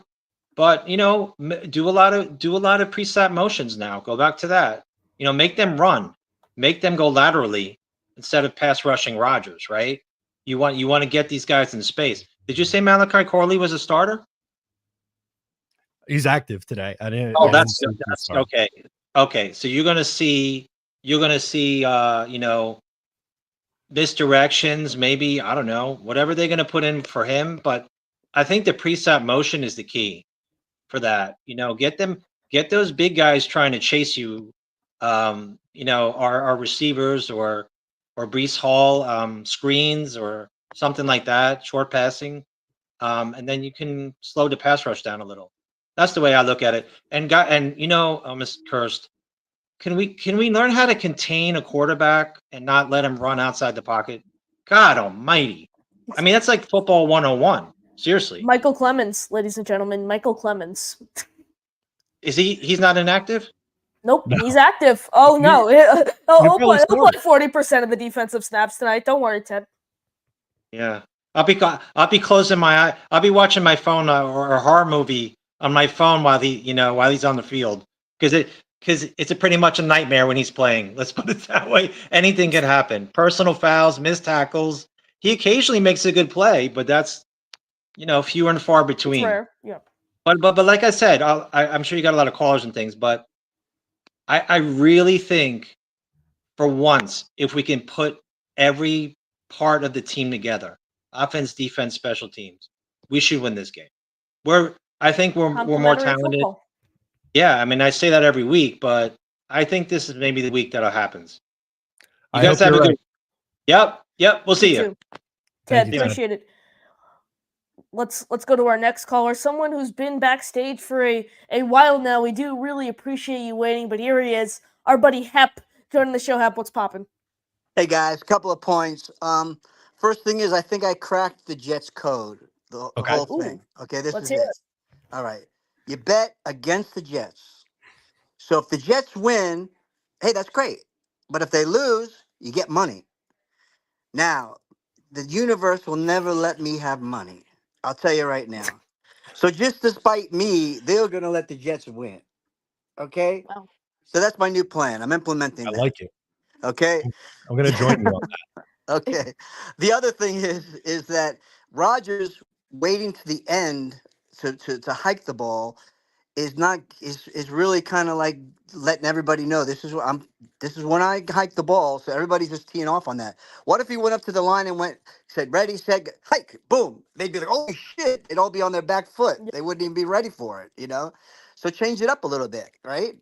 but do a lot of preset motions now. Go back to that. Make them run, make them go laterally instead of pass rushing Rodgers, right? You want to get these guys in space. Did you say Malachi Corley was a starter? He's active today. I didn't. Oh, that's okay. Okay, so you're gonna see misdirections, maybe, I don't know, whatever they're gonna put in for him, but I think the preset motion is the key for that. Get those big guys trying to chase you. Our receivers or Brees Hall screens or something like that, short passing, and then you can slow the pass rush down a little. That's the way I look at it. And Mr. Kirst, can we learn how to contain a quarterback and not let him run outside the pocket? God Almighty! I mean, that's like football 101. Seriously, Michael Clemens, ladies and gentlemen, Michael Clemens. is he's not inactive? Nope, No. he's active. Oh no, You he'll probably play 40% of the defensive snaps tonight. Don't worry, Ted. Yeah, I'll be closing my eye. I'll be watching my phone or a horror movie on my phone while he's on the field because it's pretty much a nightmare when he's playing. Let's put it that way. Anything can happen. Personal fouls, missed tackles. He occasionally makes a good play, but that's few and far It's between. rare. Yeah. But like I said, I'm sure you got a lot of callers and things, but I really think for once, if we can put every part of the team together, offense, defense, special teams, we should win this game. I think we're more Complimentary talented. football. Yeah, I mean, I say that every week, but I think this is maybe the week that happens. You I guys hope have a you're good. Yep. We'll see you. Too. Ted, Thank you, Ted. appreciate it. Let's go to our next caller. Someone who's been backstage for a while now. We do really appreciate you waiting, but here he is, our buddy Hep, joining the show. Hep, what's poppin'? Hey guys, couple of points. First thing is I think I cracked the Jets code, the Okay. whole Ooh, thing. Okay, this let's is hear it. All right. You bet against the Jets. So if the Jets win, hey, that's great. But if they lose, you get money. Now, the universe will never let me have money. I'll tell you right now. So just despite me, they're gonna let the Jets win. Okay? Wow. So that's my new plan. I'm implementing I that. like it. Okay. I'm going to join you on that. Okay. The other thing is that Rogers waiting to the end to hike the ball is really kind of like letting everybody know this is when I hike the ball, so everybody's just teeing off on that. What if he went up to the line and said ready, set, hike, boom? They'd be like, holy shit! It'd all be on their back foot. Yeah. They wouldn't even be ready for it. So change it up a little bit, right?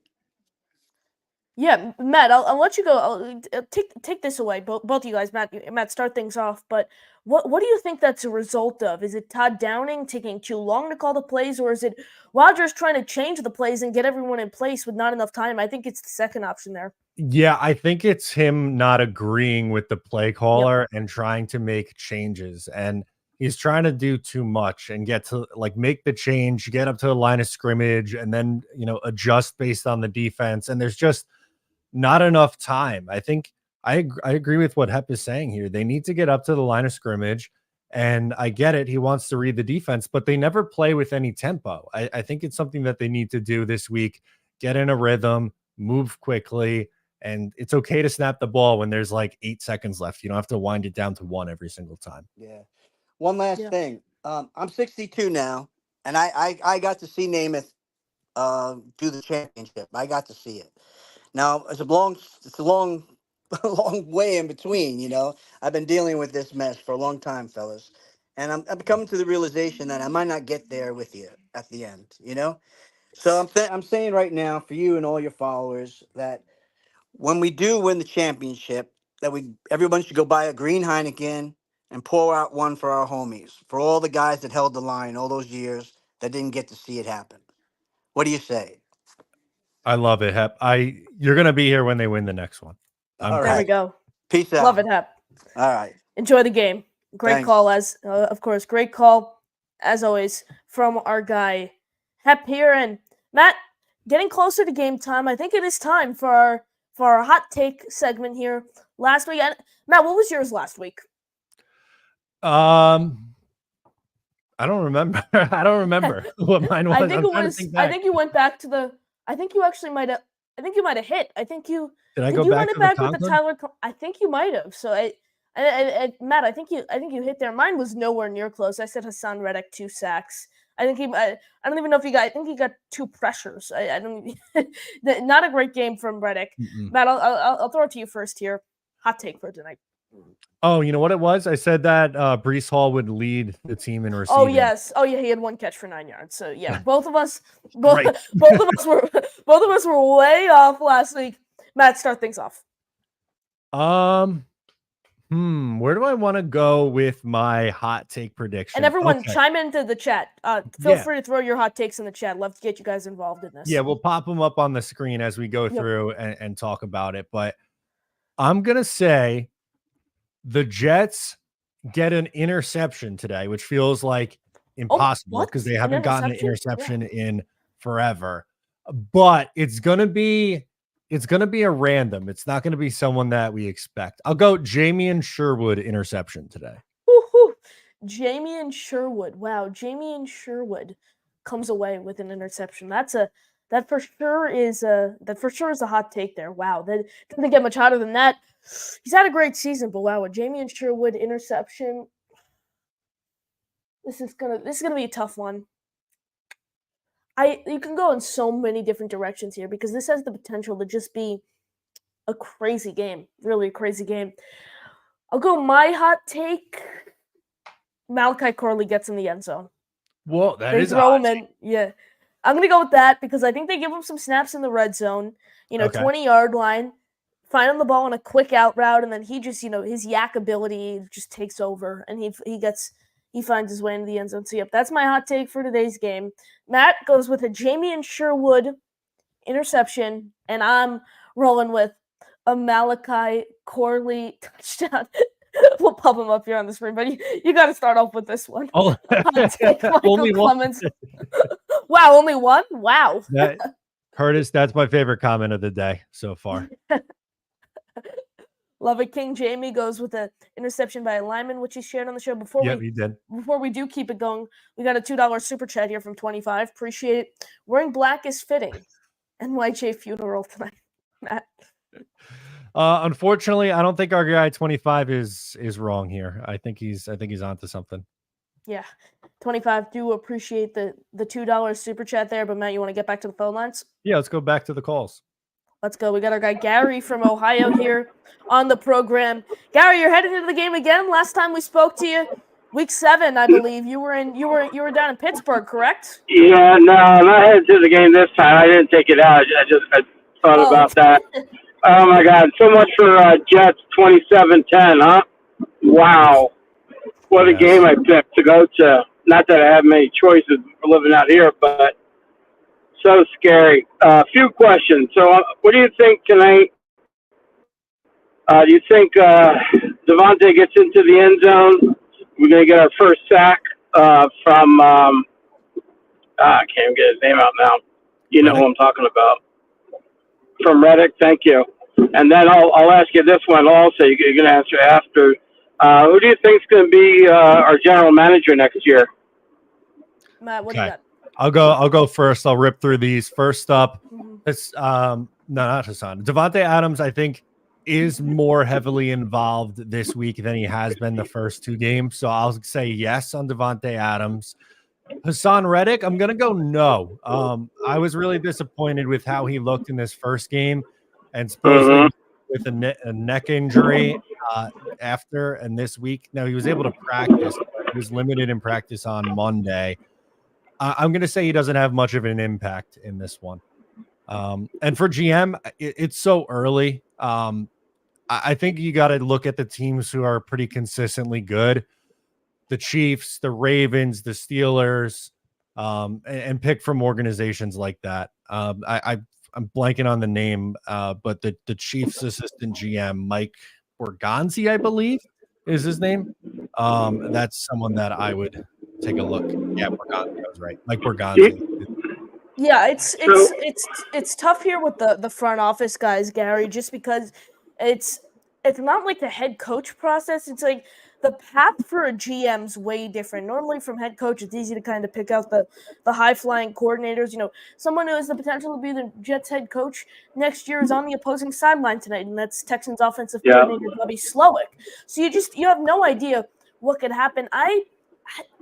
Yeah, Matt, I'll let you go. I'll take this away, both of you guys. Matt, start things off. But what do you think that's a result of? Is it Todd Downing taking too long to call the plays, or is it Rodgers trying to change the plays and get everyone in place with not enough time? I think it's the second option there. Yeah, I think it's him not agreeing with the play caller and trying to make changes. And he's trying to do too much and get to make the change, get up to the line of scrimmage, and then, adjust based on the defense. And there's just not enough time. I think I agree with what Hep is saying here. They need to get up to the line of scrimmage. And I get it. He wants to read the defense, but they never play with any tempo. I think it's something that they need to do this week. Get in a rhythm, move quickly. And it's okay to snap the ball when there's 8 seconds left. You don't have to wind it down to 1 every single time. Yeah. One last thing. I'm 62 now, and I got to see Namath do the championship. I got to see it. Now it's a long a long way in between. I've been dealing with this mess for a long time, fellas, and I'm coming to the realization that I might not get there with you at the end. So I'm saying right now for you and all your followers that when we do win the championship, that everyone should go buy a green Heineken and pour out one for our homies, for all the guys that held the line all those years that didn't get to see it happen. What do you say? I love it, Hep. You're gonna be here when they win the next one. All There we right. go. Peace out. Love it, Hep. All right. Enjoy the game. Great Thanks. call, of course. Great call, as always, from our guy Hep here. And Matt, getting closer to game time, I think it is time for our hot take segment here. Last week, Matt, what was yours last week? I don't remember. I don't remember what mine was. I think you went back to the. I think you actually might have. I think you might have hit. I think you. Did I Did go you back run to it back the with the Conklin? Tyler? I think you might have. So Matt, I think you hit there. Mine was nowhere near close. I said Hassan Reddick 2 sacks. I think I don't even know if he got. I think he got 2 pressures. I don't. Not a great game from Reddick. Mm-mm. Matt, I'll throw it to you first here. Hot take for tonight. Oh, you know what it was? I said that Brees Hall would lead the team in receiving. Oh yes. Oh yeah, he had 1 catch for 9 yards. So yeah, both of us Right. both of us were way off last week. Matt, start things off. Where do I want to go with my hot take prediction? And everyone Okay. chime into the chat. Feel Yeah. free to throw your hot takes in the chat. Love to get you guys involved in this. Yeah, we'll pop them up on the screen as we go through and talk about it. But I'm going to say the Jets get an interception today, which feels like impossible because they haven't gotten an interception in forever. But it's going to be a random. It's not going to be someone that we expect. I'll go Jamie Sherwood interception today. Woo-hoo. Jamie Sherwood. Wow, Jamie Sherwood comes away with an interception. That for sure is a hot take there. Wow, that doesn't get much hotter than that. He's had a great season, but wow, a Jamie Sherwood interception. This is gonna be a tough one. You can go in so many different directions here because this has the potential to just be a crazy game, really a crazy game. I'll go my hot take. Malachi Corley gets in the end zone. Well, They throw him in. Yeah. I'm going to go with that because I think they give him some snaps in the red zone, 20-yard line, find him the ball on a quick out route, and then he just, his yak ability just takes over, and he finds his way into the end zone. So, yep, that's my hot take for today's game. Matt goes with a Jamie Sherwood interception, and I'm rolling with a Malachi Corley touchdown. We'll pop him up here on the screen, but you got to start off with this one. Oh, only one. Wow, only one? Wow. Curtis, that's my favorite comment of the day so far. Love it. King Jamie goes with an interception by a lineman, which he shared on the show before. He did. Before we do keep it going, we got a $2 super chat here from 25. Appreciate it. Wearing black is fitting. NYJ funeral tonight, Matt. Unfortunately, I don't think our guy 25 is wrong here. I think he's onto something. Yeah. 25, do appreciate the $2 super chat there, but Matt, you want to get back to the phone lines? Yeah, let's go back to the calls. Let's go. We got our guy Gary from Ohio here on the program. Gary, you're heading into the game again. Last time we spoke to you, week 7, I believe. You were down in Pittsburgh, correct? Yeah, no, I'm not headed to the game this time. I didn't take it out. I thought about that. Oh my God, so much for Jets 27-10, huh? Wow. What a game I picked to go to. Not that I have many choices for living out here, but so scary. Few questions. So what do you think tonight? Do you think Devontae gets into the end zone? We're going to get our first sack from I can't even get his name out now. You know who I'm talking about. From Reddick, thank you. And then I'll ask you this one also. You're going to answer after. Who do you think is going to be our general manager next year? Matt, what do you got? I'll go first. I'll rip through these. First up, it's no, not Hassan. Devontae Adams, I think, is more heavily involved this week than he has been the first 2 games. So I'll say yes on Devontae Adams. Hassan Reddick, I'm gonna go no. I was really disappointed with how he looked in this first game, and supposedly with a neck injury after, and this week. Now he was able to practice. He was limited in practice on Monday. I'm gonna say he doesn't have much of an impact in this one. And for GM, it's so early. I think you got to look at the teams who are pretty consistently good. The Chiefs, the Ravens, the Steelers, and pick from organizations like that. I'm blanking on the name, but the Chiefs assistant GM, Mike Borgonzi, I believe is his name. That's someone that I would take a look. Yeah, Borgonzi, I was right. Mike Borgonzi. Yeah, it's tough here with the front office guys, Gary, just because it's not like the head coach process. It's like the path for a GM's way different. Normally from head coach, it's easy to kind of pick out the high-flying coordinators. Someone who has the potential to be the Jets head coach next year is on the opposing sideline tonight, and that's Texans offensive coordinator Bobby Slowick. So you have no idea what could happen. I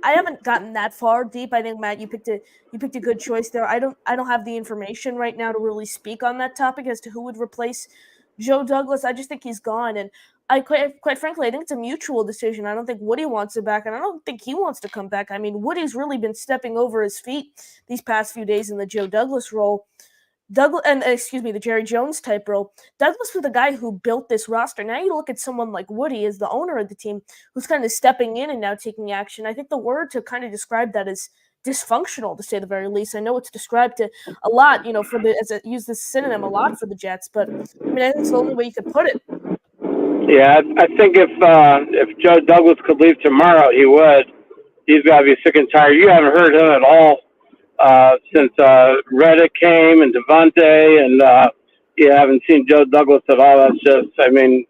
haven't gotten that far deep. I think, Matt, you picked a good choice there. I don't have the information right now to really speak on that topic as to who would replace Joe Douglas. I just think he's gone, and quite frankly, I think it's a mutual decision. I don't think Woody wants it back, and I don't think he wants to come back. I mean, Woody's really been stepping over his feet these past few days in the Joe Douglas role. The Jerry Jones type role. Douglas was the guy who built this roster. Now you look at someone like Woody as the owner of the team who's kind of stepping in and now taking action. I think the word to kind of describe that is dysfunctional, to say the very least. I know it's described to a lot, use this synonym a lot for the Jets, but I mean, I think it's the only way you could put it. Yeah, I think if Joe Douglas could leave tomorrow, he would. He's got to be sick and tired. You haven't heard him at all since Reddick came and Devontae, and you haven't seen Joe Douglas at all. That's just, I mean,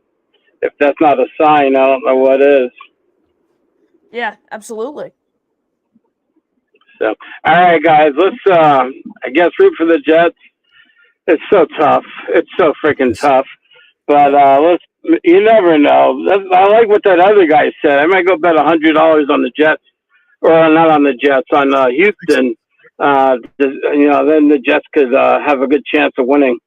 if that's not a sign, I don't know what is. Yeah, absolutely. So, all right, guys, let's, I guess, root for the Jets. It's so tough. It's so freaking tough. But you never know. I like what that other guy said. I might go bet $100 on the Jets, or not on the Jets, on Houston. Then the Jets could have a good chance of winning.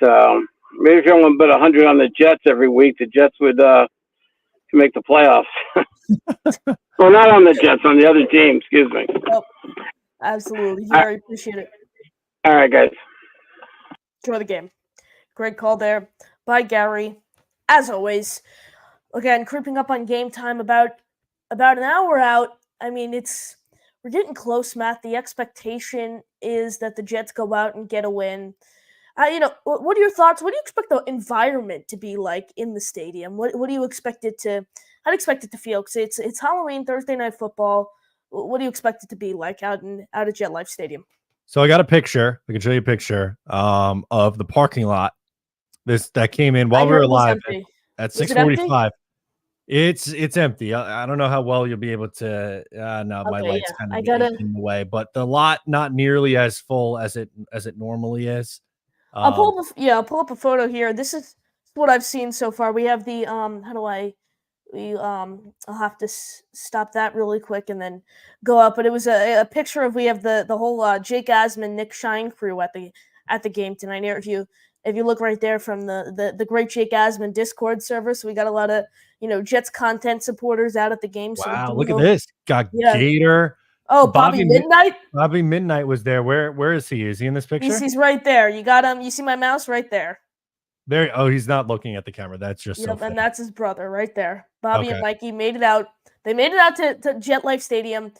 So maybe if you want to bet 100 on the Jets every week, the Jets would make the playoffs. Well, not on the Jets, on the other team. Excuse me. Oh, absolutely. Very appreciate it. All right, guys. Enjoy the game. Great call there by Gary. As always, again, creeping up on game time, about an hour out. I mean, we're getting close, Matt. The expectation is that the Jets go out and get a win. What are your thoughts? What do you expect the environment to be like in the stadium? What do you expect it to? How do you expect it to feel? Because it's Halloween, Thursday Night Football. What do you expect it to be like out at Jet Life Stadium? So I got a picture. I can show you a picture of the parking lot. That came in while we were live at 6:45. It's empty. I don't know how well you'll be able to. No, my light's kind of in the way, but the lot not nearly as full as it normally is. I'll pull up a photo here. This is what I've seen so far. We have the I'll have to stop that really quick and then go up. But it was a picture of, we have the whole Jake Asman, Nick Shine crew at the game tonight. If you look right there from the great Jake Asman Discord server, so we got a lot of Jets content supporters out at the game. Wow, so look at this. Got Gator. Oh, Bobby Midnight. Bobby Midnight was there. Where is he? Is he in this picture? He's right there. You got him. You see my mouse right there. There. Oh, he's not looking at the camera. That's just so and that's his brother right there. Bobby and Mikey made it out. They made it out to Jet Life Stadium.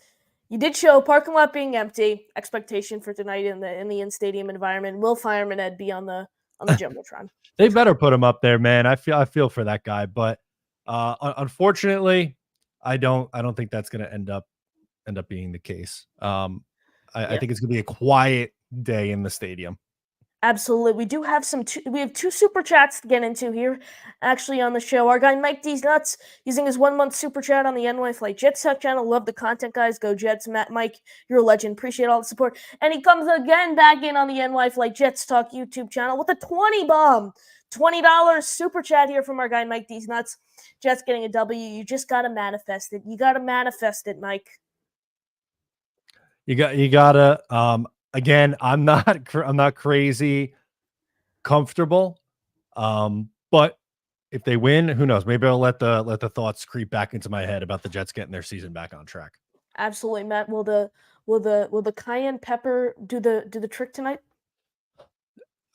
You did show parking lot being empty. Expectation for tonight in the in-stadium environment. Will Fireman Ed be on the jumbotron? They better put him up there, man. I feel for that guy, but unfortunately, I don't think that's going to end up being the case. I think it's going to be a quiet day in the stadium. Absolutely. We do have we have two super chats to get into here actually on the show. Our guy Mike D's Nuts using his 1 month super chat on the NY Flight Jets Talk channel. Love the content, guys. Go Jets. Mike, you're a legend. Appreciate all the support. And he comes again back in on the NY Flight Jets Talk YouTube channel with a 20 bomb. $20 super chat here from our guy Mike D's Nuts. Jets getting a W. You just got to manifest it. You got to manifest it, Mike. You gotta again, I'm not crazy comfortable. But if they win, who knows? Maybe I'll let the thoughts creep back into my head about the Jets getting their season back on track. Absolutely, Matt. Will the cayenne pepper do the trick tonight?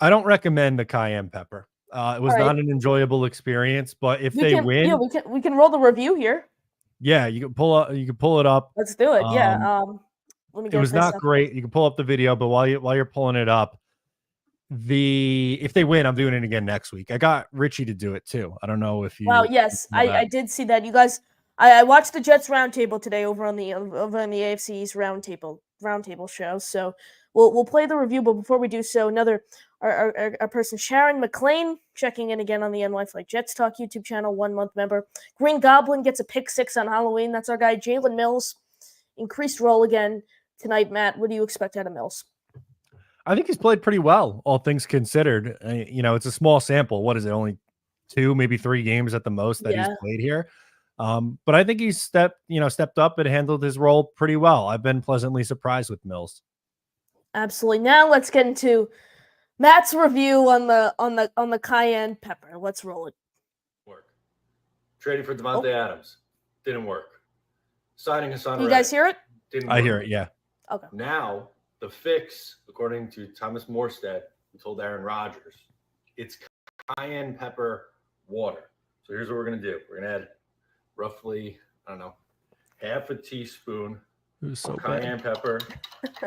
I don't recommend the cayenne pepper. It was not an enjoyable experience, but if they win, we can roll the review here. Yeah, you can pull it up. Let's do it. It was not great. You can pull up the video, but while you're pulling it up, if they win, I'm doing it again next week. I got Richie to do it too. I don't know if you. Wow. Yes, I did see that. You guys, I watched the Jets roundtable today over on the AFC East roundtable show. So we'll play the review, but before we do so, our person Sharon McLean checking in again on the NY Flight Jets Talk YouTube channel, 1 month member. Green Goblin gets a pick 6 on Halloween. That's our guy Jalen Mills. Increased role again tonight, Matt. What do you expect out of Mills? I think he's played pretty well, all things considered. It's a small sample. What is it? Only 2, maybe 3 games at the most that he's played here. But I think he's stepped up and handled his role pretty well. I've been pleasantly surprised with Mills. Absolutely. Now let's get into Matt's review on the cayenne pepper. Let's roll it. Trading for Devontae Adams didn't work. Signing Hassan You guys hear it? didn't work. I hear it, yeah. Okay. Now, the fix, according to Thomas Morstead, who told Aaron Rodgers, it's cayenne pepper water. So here's what we're going to do. We're going to add roughly, I don't know, half a teaspoon of cayenne pepper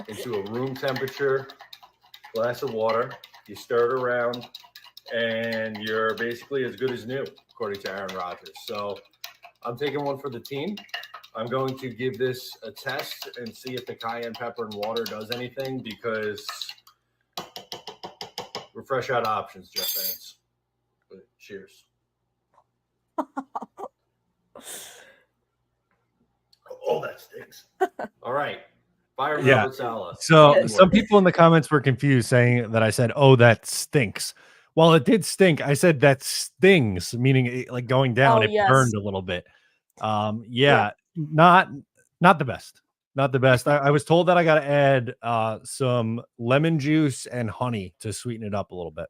into a room temperature glass of water. You stir it around, and you're basically as good as new, according to Aaron Rodgers. So I'm taking one for the team. I'm going to give this a test and see if the cayenne pepper and water does anything, because we're fresh out of options, Jeff fans. But cheers. Oh, that stinks. All right. Fire Robert Saleh. So some people in the comments were confused, saying that I said, "Oh, that stinks." Well, it did stink. I said that stings, meaning it, like going down. It burned a little bit. Not the best. Not the best. I was told that I got to add some lemon juice and honey to sweeten it up a little bit.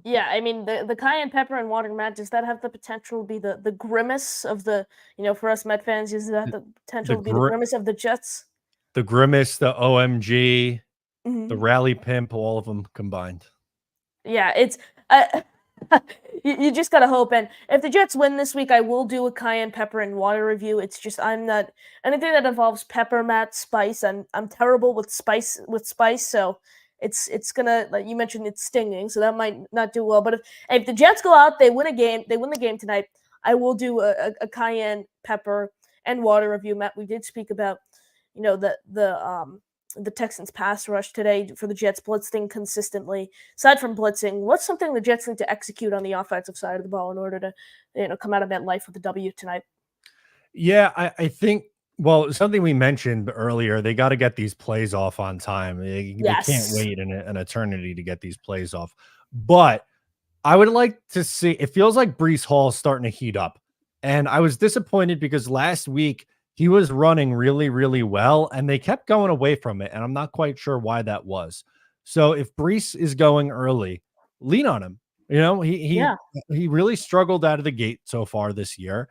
Yeah, I mean the cayenne pepper and water, Matt, does that have the potential to be the grimace of the, for us Met fans, does that have the potential to be the grimace of the Jets? The grimace, the OMG, the rally pimp, all of them combined. Yeah, it's you just gotta hope. And if the Jets win this week, I will do a cayenne pepper and water review. It's just I'm not anything that involves pepper, Matt, spice. I'm terrible with spice. So it's gonna, like you mentioned, it's stinging, so that might not do well. But if the Jets go out, they win the game tonight, I will do a cayenne pepper and water review. Matt, we did speak about the Texans pass rush today for the Jets blitzing consistently. Aside from blitzing, what's something the Jets need to execute on the offensive side of the ball in order to come out of MetLife with a W tonight? Yeah, I think, well, something we mentioned earlier, they got to get these plays off on time. They can't wait an eternity to get these plays off. But I would like to see, it feels like Breece Hall is starting to heat up. And I was disappointed because last week he was running really, really well, and they kept going away from it. And I'm not quite sure why that was. So if Breece is going early, lean on him. He really struggled out of the gate so far this year.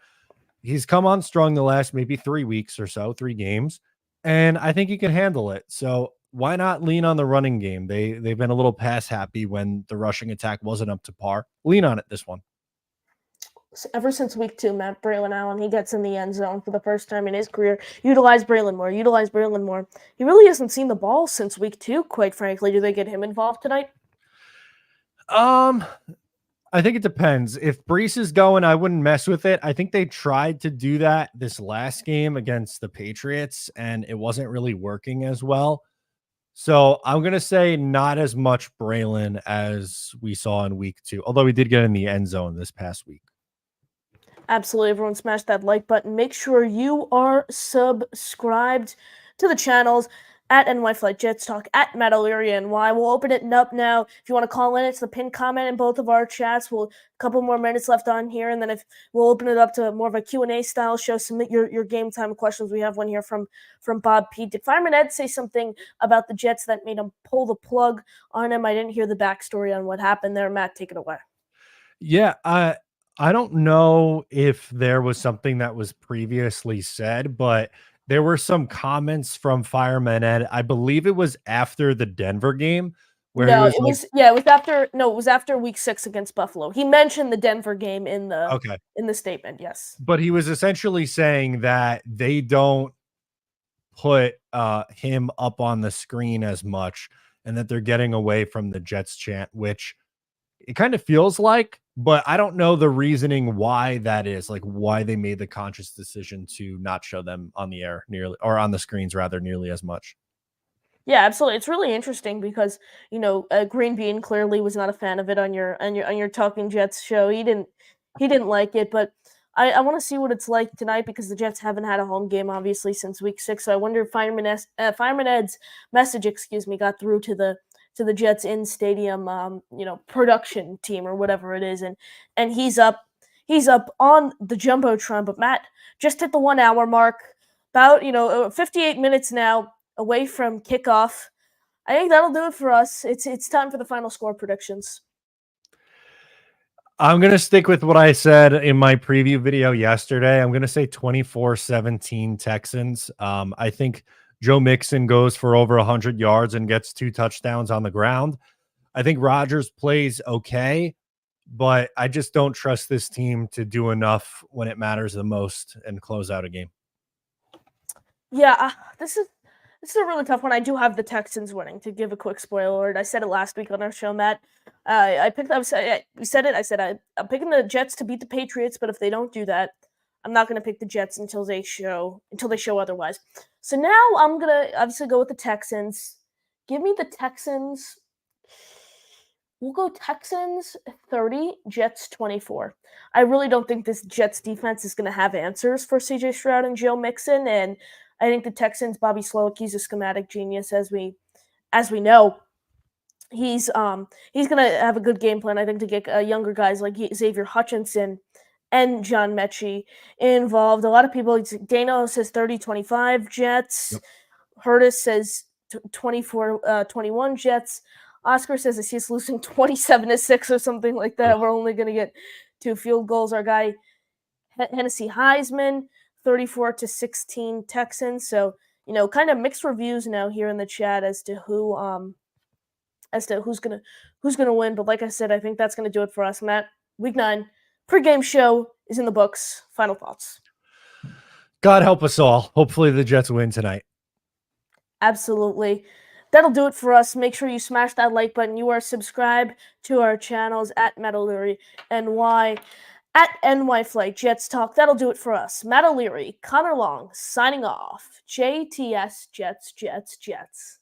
He's come on strong the last maybe 3 weeks or so, 3 games, and I think he can handle it. So why not lean on the running game? They've been a little pass happy when the rushing attack wasn't up to par. Lean on it this one. Ever since week 2, Matt, Braylon Allen, he gets in the end zone for the first time in his career. Utilize Braylon more. He really hasn't seen the ball since week 2, quite frankly. Do they get him involved tonight? I think it depends. If Breece is going, I wouldn't mess with it. I think they tried to do that this last game against the Patriots, and it wasn't really working as well. So I'm going to say not as much Braylon as we saw in week 2, although we did get in the end zone this past week. Absolutely. Everyone smash that like button. Make sure you are subscribed to the channels at NY Flight Jets Talk, at Matt O'Leary NY. We'll open it up now. If you want to call in, it's the pinned comment in both of our chats. We'll a couple more minutes left on here, and then if we'll open it up to more of a Q&A style show. Submit your game time questions. We have one here from Bob P. Did Fireman Ed say something about the Jets that made him pull the plug on him? I didn't hear the backstory on what happened there. Matt, take it away. Yeah, I don't know if there was something that was previously said, but there were some comments from Fireman Ed. I believe it was after the Denver game where it was after week 6 against Buffalo. He mentioned the Denver game in the statement, yes. But he was essentially saying that they don't put him up on the screen as much and that they're getting away from the Jets chant, which it kind of feels like, but I don't know the reasoning why that is, like why they made the conscious decision to not show them on the air nearly, or on the screens rather, nearly as much. Yeah, absolutely. It's really interesting because, Green Bean clearly was not a fan of it on your Talking Jets show. He didn't like it, but I want to see what it's like tonight because the Jets haven't had a home game obviously since week 6. So I wonder if Fireman Ed's message, got through to the Jets in stadium, production team or whatever it is. And he's up on the Jumbotron, but Matt just hit the 1 hour mark, about, 58 minutes now away from kickoff. I think that'll do it for us. It's time for the final score predictions. I'm going to stick with what I said in my preview video yesterday. I'm going to say 24-17 Texans. I think Joe Mixon goes for over 100 yards and gets 2 touchdowns on the ground. I think Rodgers plays okay, but I just don't trust this team to do enough when it matters the most and close out a game. Yeah, this is a really tough one. I do have the Texans winning. To give a quick spoiler alert, I said it last week on our show, Matt. We said it. I said I'm picking the Jets to beat the Patriots, but if they don't do that, I'm not going to pick the Jets until they show otherwise. So now I'm gonna obviously go with the Texans. Give me the Texans. We'll go Texans 30, Jets 24. I really don't think this Jets defense is going to have answers for CJ Stroud and Joe Mixon, and I think the Texans, Bobby Slowick, he's a schematic genius, as we know. He's going to have a good game plan, I think, to get younger guys like Xavier Hutchinson and John Mechie involved. A lot of people, Dano says 30-25 Jets. Yep. Hurtis says 24-21 Jets. Oscar says that he's losing 27-6 or something like that. We're only going to get 2 field goals. Our guy Hennessy Heisman, 34-16 Texans. So, kind of mixed reviews now here in the chat as to who's gonna win. But like I said, I think that's gonna do it for us, Matt. Week 9 pregame show is in the books. Final thoughts. God help us all. Hopefully the Jets win tonight. Absolutely. That'll do it for us. Make sure you smash that like button. You are subscribed to our channels at Matt O'Leary NY, at NY Flight Jets Talk. That'll do it for us. Matt O'Leary, Connor Long, signing off. JTS Jets, Jets, Jets.